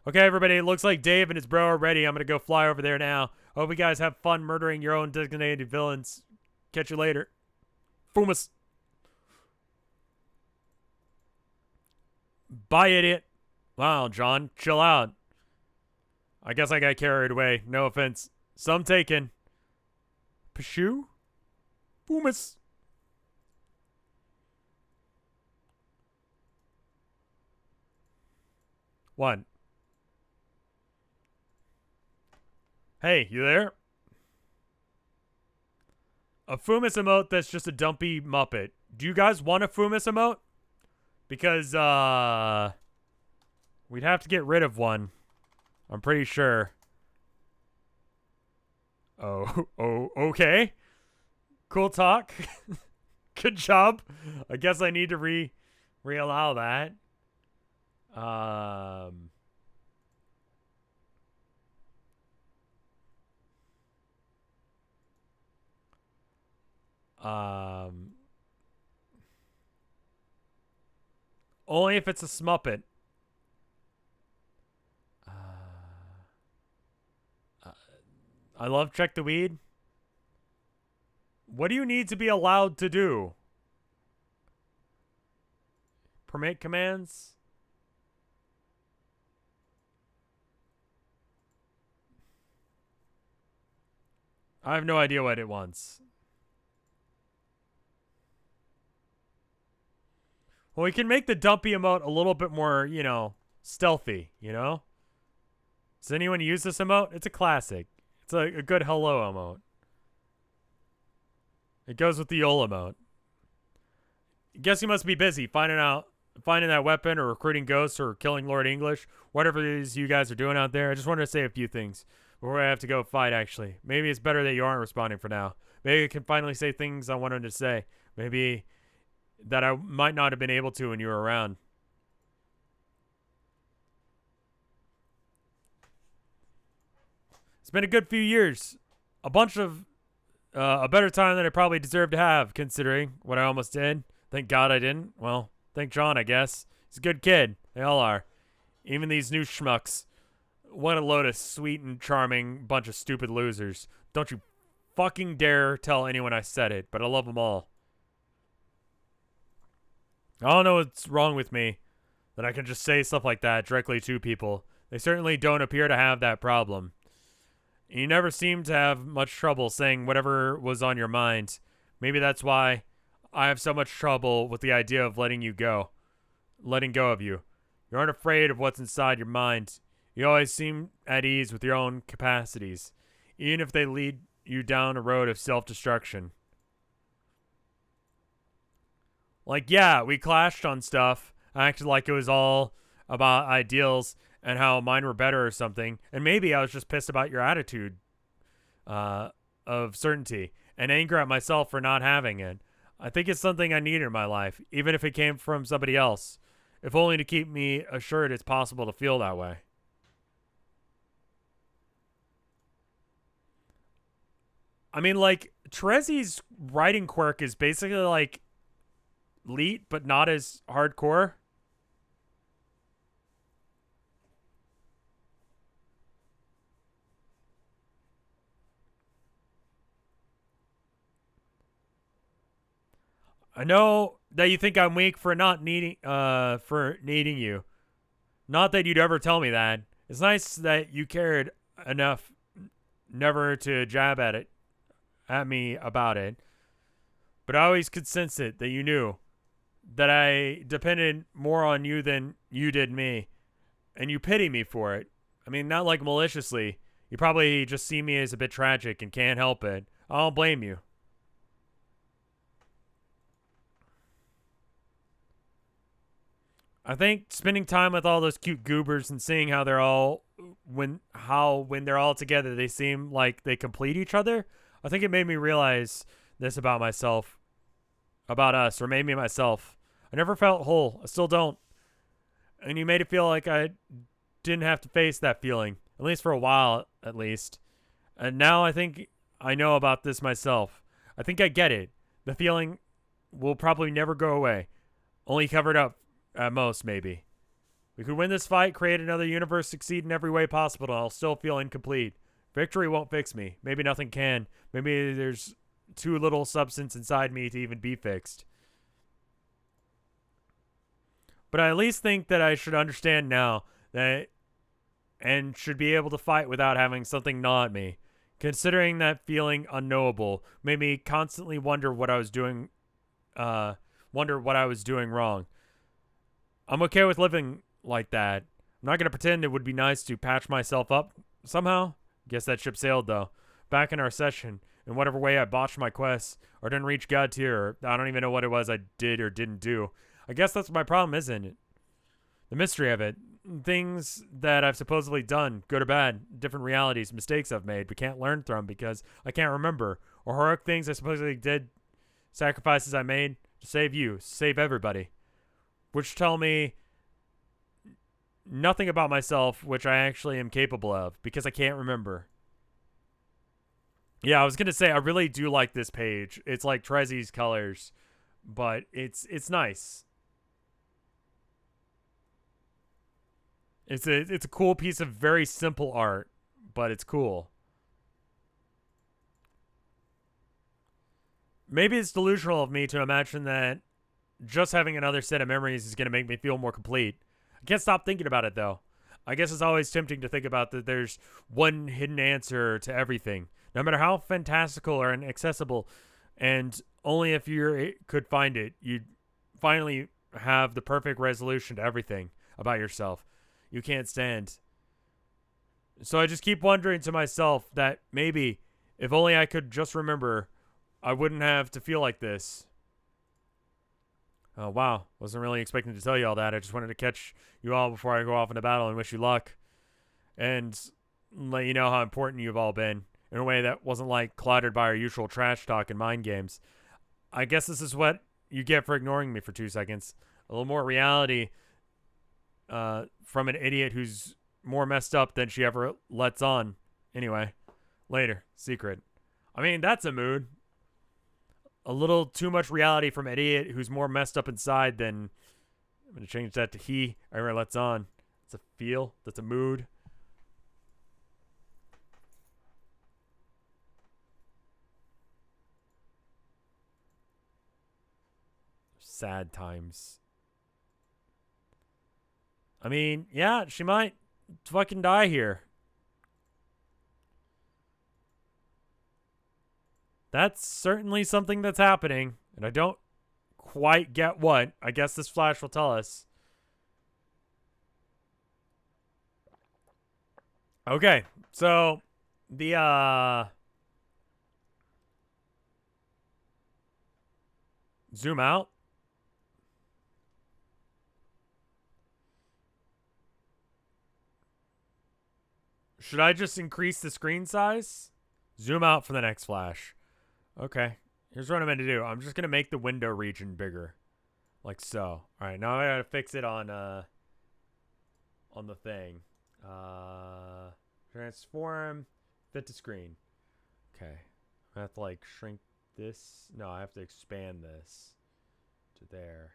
Okay, everybody, it looks like Dave and his bro are ready. I'm gonna go fly over there now. Hope you guys have fun murdering your own designated villains. Catch you later. Fumas. Bye, idiot. Wow, John, chill out. I guess I got carried away. No offense. Some taken. Pshoo? Fumas. What? Hey, you there? A Fumas emote that's just a dumpy Muppet. Do you guys want a Fumas emote? Because, we'd have to get rid of one. I'm pretty sure. Oh, okay. Cool talk. Good job. I guess I need to re-allow that. Only if it's a Smuppet. I love check the weed. What do you need to be allowed to do? Permit commands? I have no idea what it wants. Well, we can make the dumpy emote a little bit more, you know, stealthy, you know? Does anyone use this emote? It's a classic. It's a good hello emote. It goes with the YOLO emote. Guess you must be busy finding that weapon or recruiting ghosts or killing Lord English. Whatever it is you guys are doing out there. I just wanted to say a few things before I have to go fight, actually. Maybe it's better that you aren't responding for now. Maybe I can finally say things I wanted to say. Maybe that I might not have been able to when you were around. It's been a good few years. A bunch of... a better time than I probably deserved to have, considering what I almost did. Thank God I didn't. Well, thank John, I guess. He's a good kid. They all are. Even these new schmucks. What a load of sweet and charming bunch of stupid losers. Don't you fucking dare tell anyone I said it, but I love them all. I don't know what's wrong with me, that I can just say stuff like that directly to people. They certainly don't appear to have that problem. You never seem to have much trouble saying whatever was on your mind. Maybe that's why I have so much trouble with the idea of letting go of you. You aren't afraid of what's inside your mind. You always seem at ease with your own capacities, even if they lead you down a road of self-destruction. Like, yeah, we clashed on stuff. I acted like it was all about ideals and how mine were better or something. And maybe I was just pissed about your attitude of certainty and anger at myself for not having it. I think it's something I need in my life, even if it came from somebody else, if only to keep me assured it's possible to feel that way. I mean, like, Terezi's writing quirk is basically like Leet, but not as hardcore. I know that you think I'm weak for not needing you. Not that you'd ever tell me that. It's nice that you cared enough never to jab at me about it. But I always could sense it that you knew that I depended more on you than you did me. And you pity me for it. I mean, not like maliciously. You probably just see me as a bit tragic and can't help it. I don't blame you. I think spending time with all those cute goobers and seeing how they're all when they're all together they seem like they complete each other. I think it made me realize this about myself, about us, or made me myself. I never felt whole. I still don't. And you made it feel like I didn't have to face that feeling, at least for a while, at least. And now I think I know about this myself. I think I get it. The feeling will probably never go away, only covered up at most, maybe. We could win this fight, create another universe, succeed in every way possible, and I'll still feel incomplete. Victory won't fix me. Maybe nothing can. Maybe there's too little substance inside me to even be fixed. But I at least think that I should understand now that and should be able to fight without having something gnaw at me. Considering that feeling unknowable made me constantly wonder what I was doing wrong. I'm okay with living like that. I'm not going to pretend it would be nice to patch myself up somehow. Guess that ship sailed, though. Back in our session, in whatever way I botched my quests, or didn't reach God tier, or I don't even know what it was I did or didn't do. I guess that's my problem, isn't it? The mystery of it. Things that I've supposedly done, good or bad, different realities, mistakes I've made, but can't learn from because I can't remember. Or heroic things I supposedly did, sacrifices I made to save you, save everybody. Which tell me nothing about myself, which I actually am capable of, because I can't remember. Yeah, I was gonna say I really do like this page. It's like Trezi's colors, but it's nice. It's a cool piece of very simple art, but it's cool. Maybe it's delusional of me to imagine that just having another set of memories is going to make me feel more complete. I can't stop thinking about it, though. I guess it's always tempting to think about that there's one hidden answer to everything, no matter how fantastical or inaccessible, and only if you could find it, you'd finally have the perfect resolution to everything about yourself you can't stand. So I just keep wondering to myself that maybe, if only I could just remember, I wouldn't have to feel like this. Oh, wow. Wasn't really expecting to tell you all that. I just wanted to catch you all before I go off into battle and wish you luck. And let you know how important you've all been, in a way that wasn't like cluttered by our usual trash talk and mind games. I guess this is what you get for ignoring me for 2 seconds. A little more reality from an idiot who's more messed up than she ever lets on. Anyway, later. Secret. I mean, that's a mood. A little too much reality from an idiot who's more messed up inside than... I'm going to change that to he ever lets on. That's a feel. That's a mood. Sad times. I mean, yeah, she might fucking die here. That's certainly something that's happening, and I don't quite get what. I guess this flash will tell us. Okay, so the zoom out. Should I just increase the screen size? Zoom out for the next flash. Okay. Here's what I'm going to do. I'm just going to make the window region bigger. Like so. All right. Now I got to fix it on the thing. Transform. Fit to screen. Okay. I have to like shrink this. No, I have to expand this to there.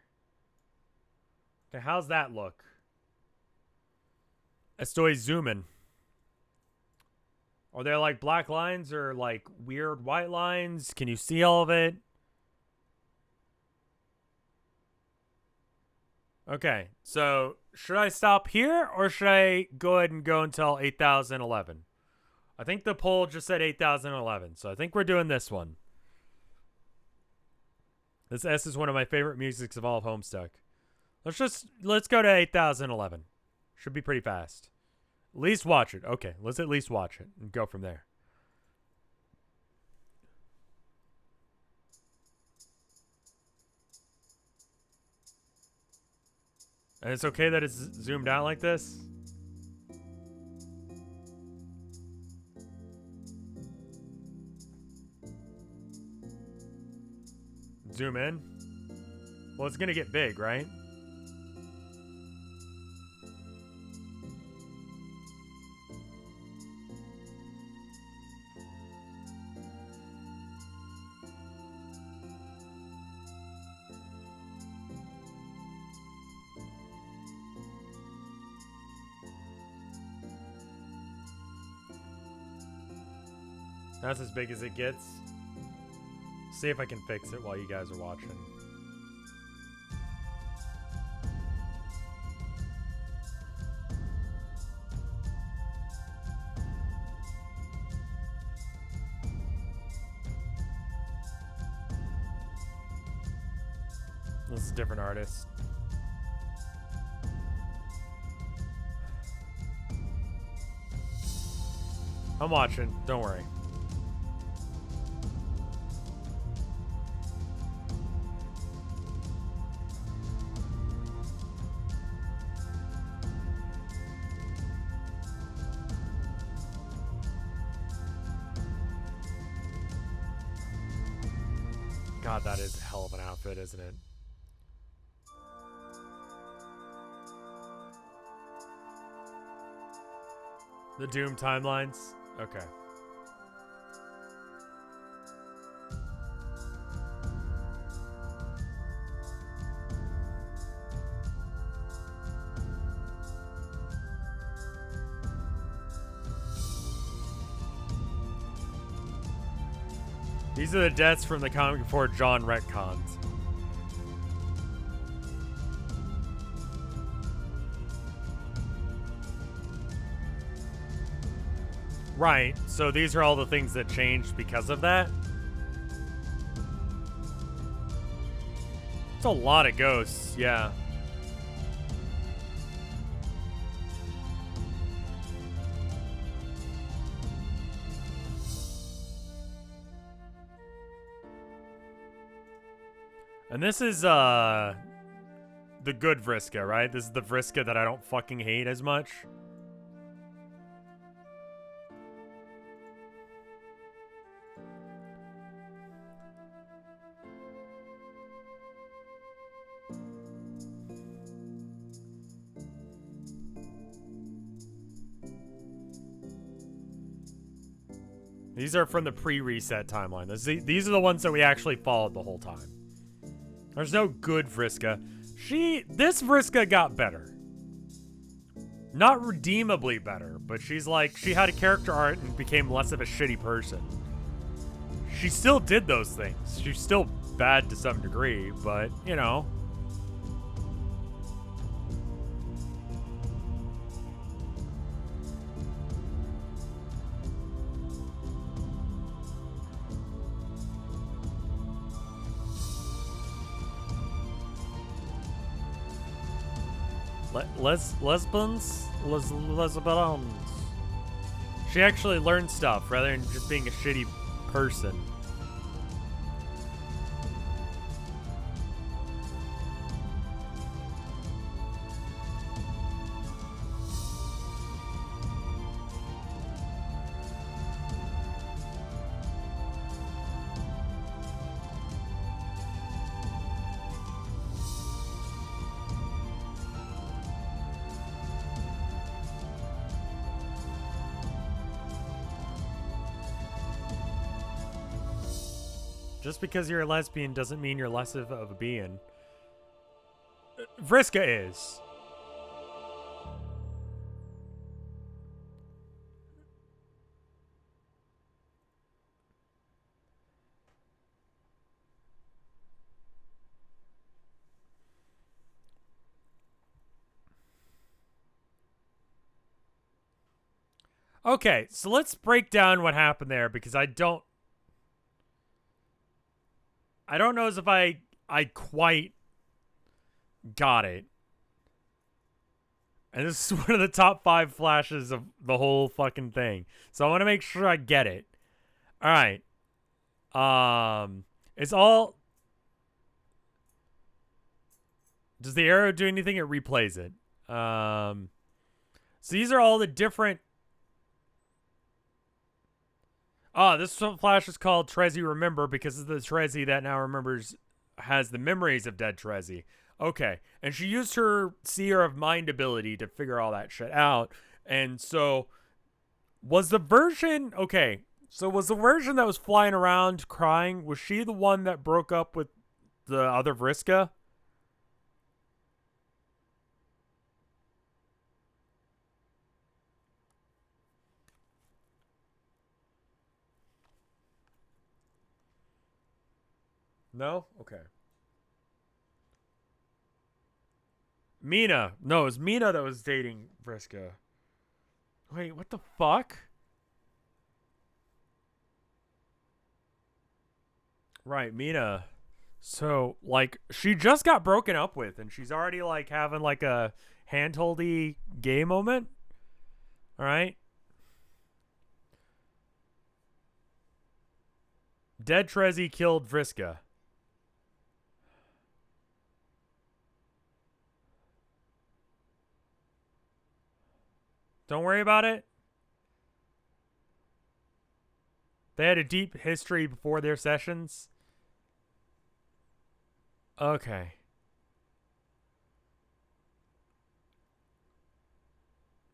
Okay. How's that look? Estoy zooming. Are there like black lines or like weird white lines? Can you see all of it? Okay, so should I stop here or should I go ahead and go until 8,011? I think the poll just said 8,011, so I think we're doing this one. This S is one of my favorite musics of all of Homestuck. Let's go to 8,011. Should be pretty fast. At least watch it. Okay, let's at least watch it and go from there. And it's okay that it's zoomed out like this? Zoom in? Well, it's gonna get big, right? That's as big as it gets. See if I can fix it while you guys are watching. This is a different artist. I'm watching, don't worry. God, that is a hell of an outfit, isn't it? The Doom timelines? Okay. These are the deaths from the comic before John retcons. Right, so these are all the things that changed because of that? It's a lot of ghosts, yeah. And this is, the good Vriska, right? This is the Vriska that I don't fucking hate as much. These are from the pre-reset timeline. These are the ones that we actually followed the whole time. There's no good Vriska. This Vriska got better. Not redeemably better, but she's like, she had a character art and became less of a shitty person. She still did those things. She's still bad to some degree, but, you know. Lesbians? She actually learned stuff rather than just being a shitty person. Just because you're a lesbian doesn't mean you're less of a being. Vriska is. Okay, so let's break down what happened there because I don't know as if I quite got it. And this is one of the top 5 flashes of the whole fucking thing. So I want to make sure I get it. All right. It's all. Does the arrow do anything? It replays it. So these are all the different. This flash is called Trezzy Remember because of the Trezzy that now remembers has the memories of dead Trezzy. Okay, and she used her Seer of Mind ability to figure all that shit out. And so, was the version was the version that was flying around crying? Was she the one that broke up with the other Vriska? No? Okay. Mina. No, it was Mina that was dating Vriska. Wait, what the fuck? Right, Mina. So, like, she just got broken up with, and she's already, like, having, like, a handholdy gay moment? Alright? Dead Trezzy killed Vriska. Don't worry about it. They had a deep history before their sessions. Okay.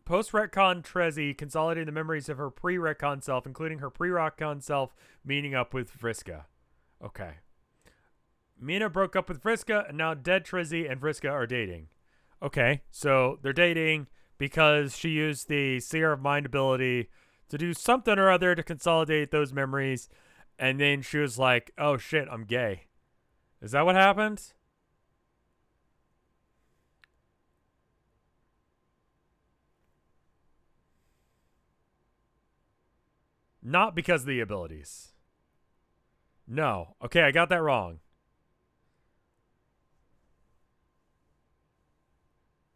Post-retcon Trezzy consolidated the memories of her pre-retcon self, including her pre-retcon self meeting up with Vriska. Okay. Mina broke up with Vriska, and now dead Trezzy and Vriska are dating. Okay, so they're dating because she used the Seer of Mind ability to do something or other to consolidate those memories, and then she was like, oh shit, I'm gay. Is that what happened? Not because of the abilities. No. Okay, I got that wrong.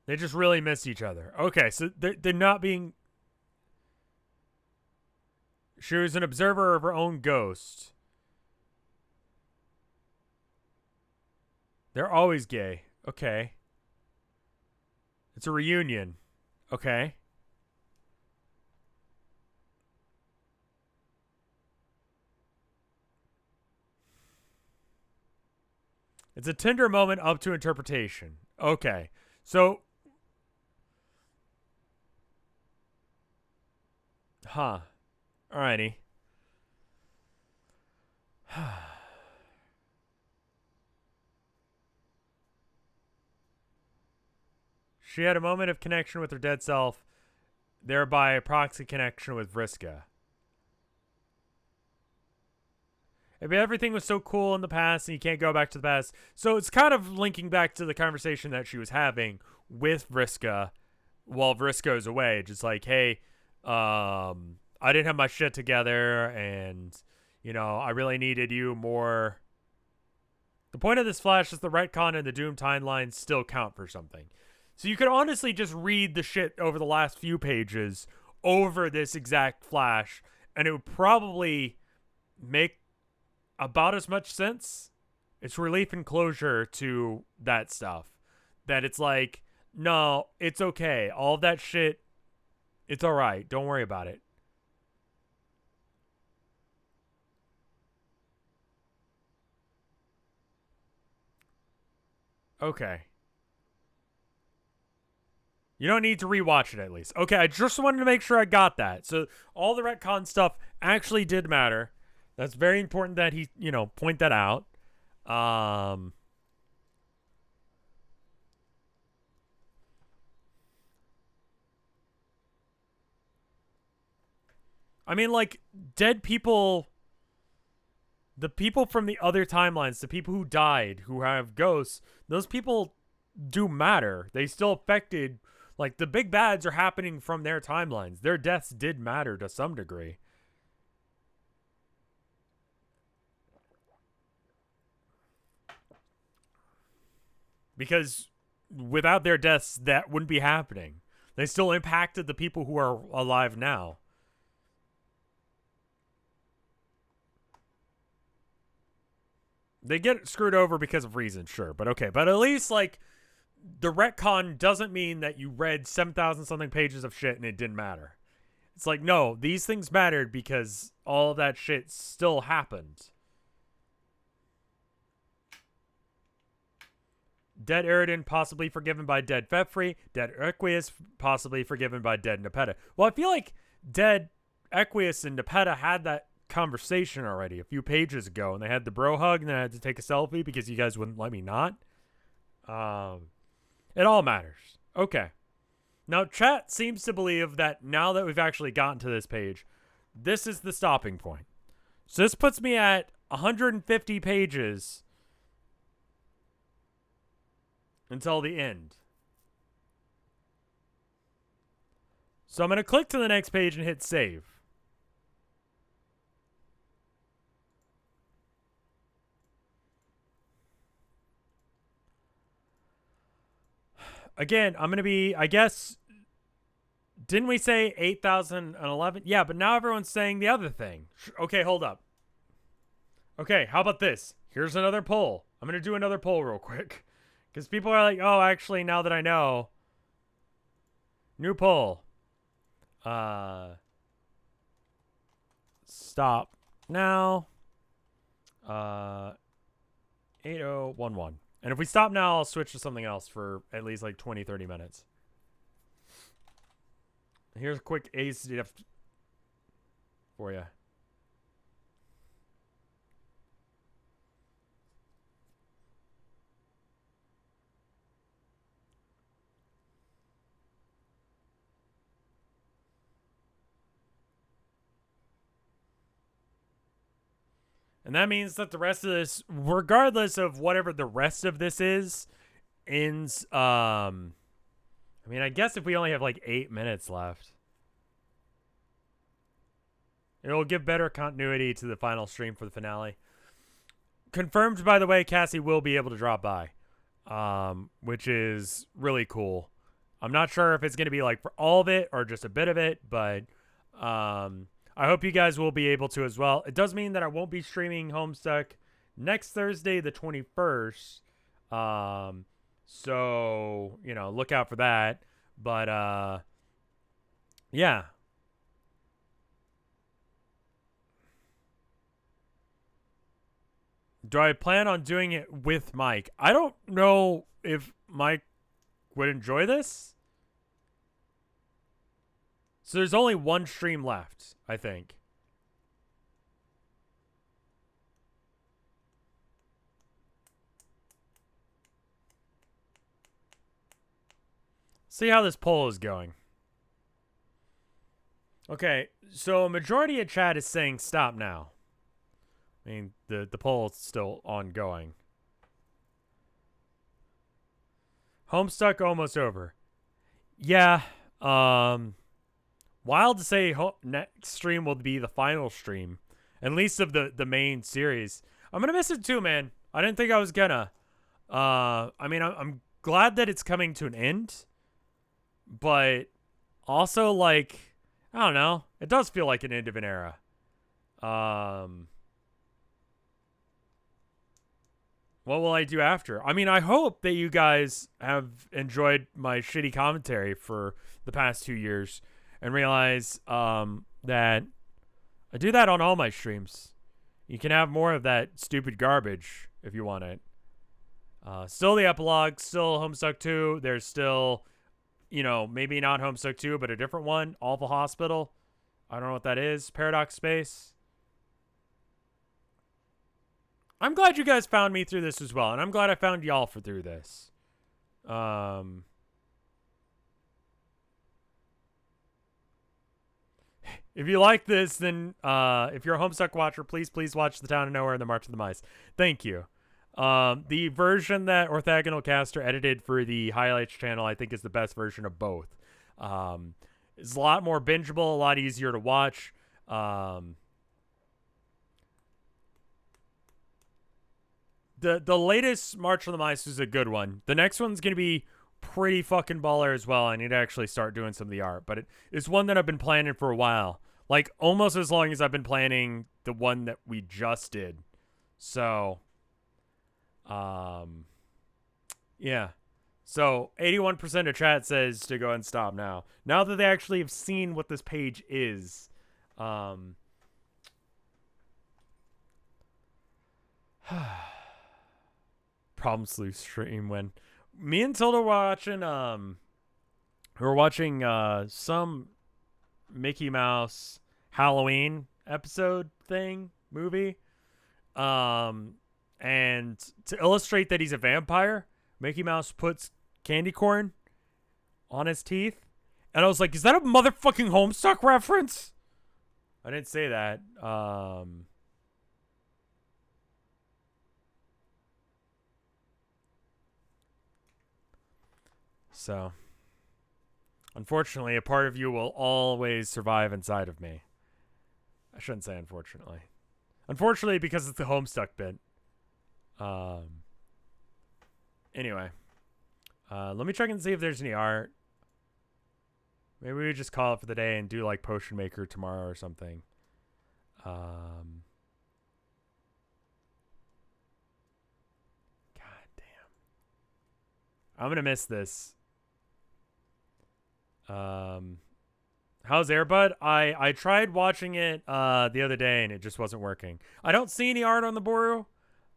They just really miss each other. Okay, so they're not being... She was an observer of her own ghost. They're always gay. Okay. It's a reunion. Okay. It's a tender moment up to interpretation. Okay. So... Huh. Alrighty. She had a moment of connection with her dead self, thereby a proxy connection with Vriska. Maybe everything was so cool in the past and you can't go back to the past. So it's kind of linking back to the conversation that she was having with Vriska while Vriska's away. Just like, hey, I didn't have my shit together and, you know, I really needed you more. The point of this flash is the retcon and the Doom timelines still count for something. So you could honestly just read the shit over the last few pages over this exact flash, and it would probably make about as much sense. It's relief and closure to that stuff. That it's like, no, it's okay. All of that shit, it's alright. Don't worry about it. Okay. You don't need to rewatch it at least. Okay, I just wanted to make sure I got that. So all the retcon stuff actually did matter. That's very important that he, you know, point that out. I mean, like, dead people, the people from the other timelines, the people who died, who have ghosts, those people do matter. They still affected Like, the big bads are happening from their timelines. Their deaths did matter to some degree. Because without their deaths, that wouldn't be happening. They still impacted the people who are alive now. They get screwed over because of reasons, sure. But okay. But at least, like, the retcon doesn't mean that you read 7,000 something pages of shit and it didn't matter. It's like, no, these things mattered because all of that shit still happened. Dead Eridan possibly forgiven by Dead Fefri. Dead Equius possibly forgiven by Dead Nepeta. Well, I feel like Dead Equius and Nepeta had that conversation already a few pages ago, and they had the bro hug, and then I had to take a selfie because you guys wouldn't let me not. It all matters. Okay. Now, chat seems to believe that now that we've actually gotten to this page, this is the stopping point. So this puts me at 150 pages until the end. So I'm going to click to the next page and hit save. Again, I'm going to be, I guess, didn't we say 8,011? Yeah, but now everyone's saying the other thing. Okay, hold up. Okay, how about this? Here's another poll. I'm going to do another poll real quick. Because people are like, oh, actually, now that I know. New poll. Stop now. 8011. And if we stop now, I'll switch to something else for at least like 20, 30 minutes. Here's a quick ACDF for you. And that means that the rest of this, regardless of whatever the rest of this is, ends, I mean, I guess if we only have like 8 minutes left, it'll give better continuity to the final stream for the finale. Confirmed, by the way, Cassie will be able to drop by, which is really cool. I'm not sure if it's going to be like for all of it or just a bit of it, but I hope you guys will be able to as well. It does mean that I won't be streaming Homestuck next Thursday, the 21st. So, you know, look out for that. But, yeah. Do I plan on doing it with Mike? I don't know if Mike would enjoy this. So there's only one stream left, I think. See how this poll is going. Okay, so a majority of chat is saying stop now. I mean, the poll is still ongoing. Homestuck almost over. Yeah, wild to say next stream will be the final stream. At least of the main series. I'm going to miss it too, man. I didn't think I was gonna. I mean, I'm glad that it's coming to an end. But also, like, I don't know. It does feel like an end of an era. What will I do after? I mean, I hope that you guys have enjoyed my shitty commentary for the past 2 years and realize that I do that on all my streams. You can have more of that stupid garbage if you want it. Still the epilogue, still Homestuck 2. There's still, you know, maybe not Homestuck 2, but a different one. Awful Hospital. I don't know what that is. Paradox Space. I'm glad you guys found me through this as well, and I'm glad I found y'all through this. If you like this, then if you're a Homestuck watcher, please watch The Town of Nowhere and The March of the Mice. Thank you. The version that Orthogonal Caster edited for the highlights channel, I think, is the best version of both. It's a lot more bingeable, a lot easier to watch. The latest March of the Mice is a good one. The next one's gonna be pretty fucking baller as well. I need to actually start doing some of the art, but it's one that I've been planning for a while, like almost as long as I've been planning the one that we just did. So, yeah. So 81% of chat says to go and stop now. Now that they actually have seen what this page is, problem slew stream when me and Tilda were watching some Mickey Mouse Halloween episode thing movie. And to illustrate that he's a vampire, Mickey Mouse puts candy corn on his teeth. And I was like, is that a motherfucking Homestuck reference? I didn't say that. So, unfortunately, a part of you will always survive inside of me. I shouldn't say unfortunately. Unfortunately, because it's the Homestuck bit. Anyway. Let me check and see if there's any art. Maybe we just call it for the day and do like Potion Maker tomorrow or something. God damn. I'm gonna miss this. How's Airbud? I tried watching it the other day and it just wasn't working. I don't see any art on the Boru.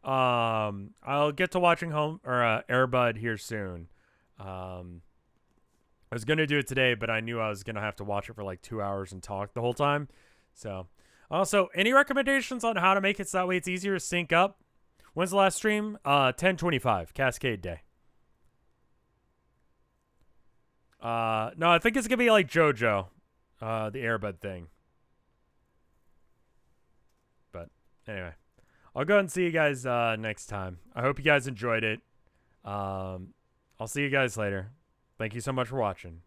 I'll get to watching Airbud here soon. I was gonna do it today, but I knew I was gonna have to watch it for like 2 hours and talk the whole time. So, also, any recommendations on how to make it so that way it's easier to sync up? When's the last stream? 10/25, Cascade Day. No, I think it's gonna be like JoJo, the Airbud thing. But anyway, I'll go and see you guys next time. I hope you guys enjoyed it. I'll see you guys later. Thank you so much for watching.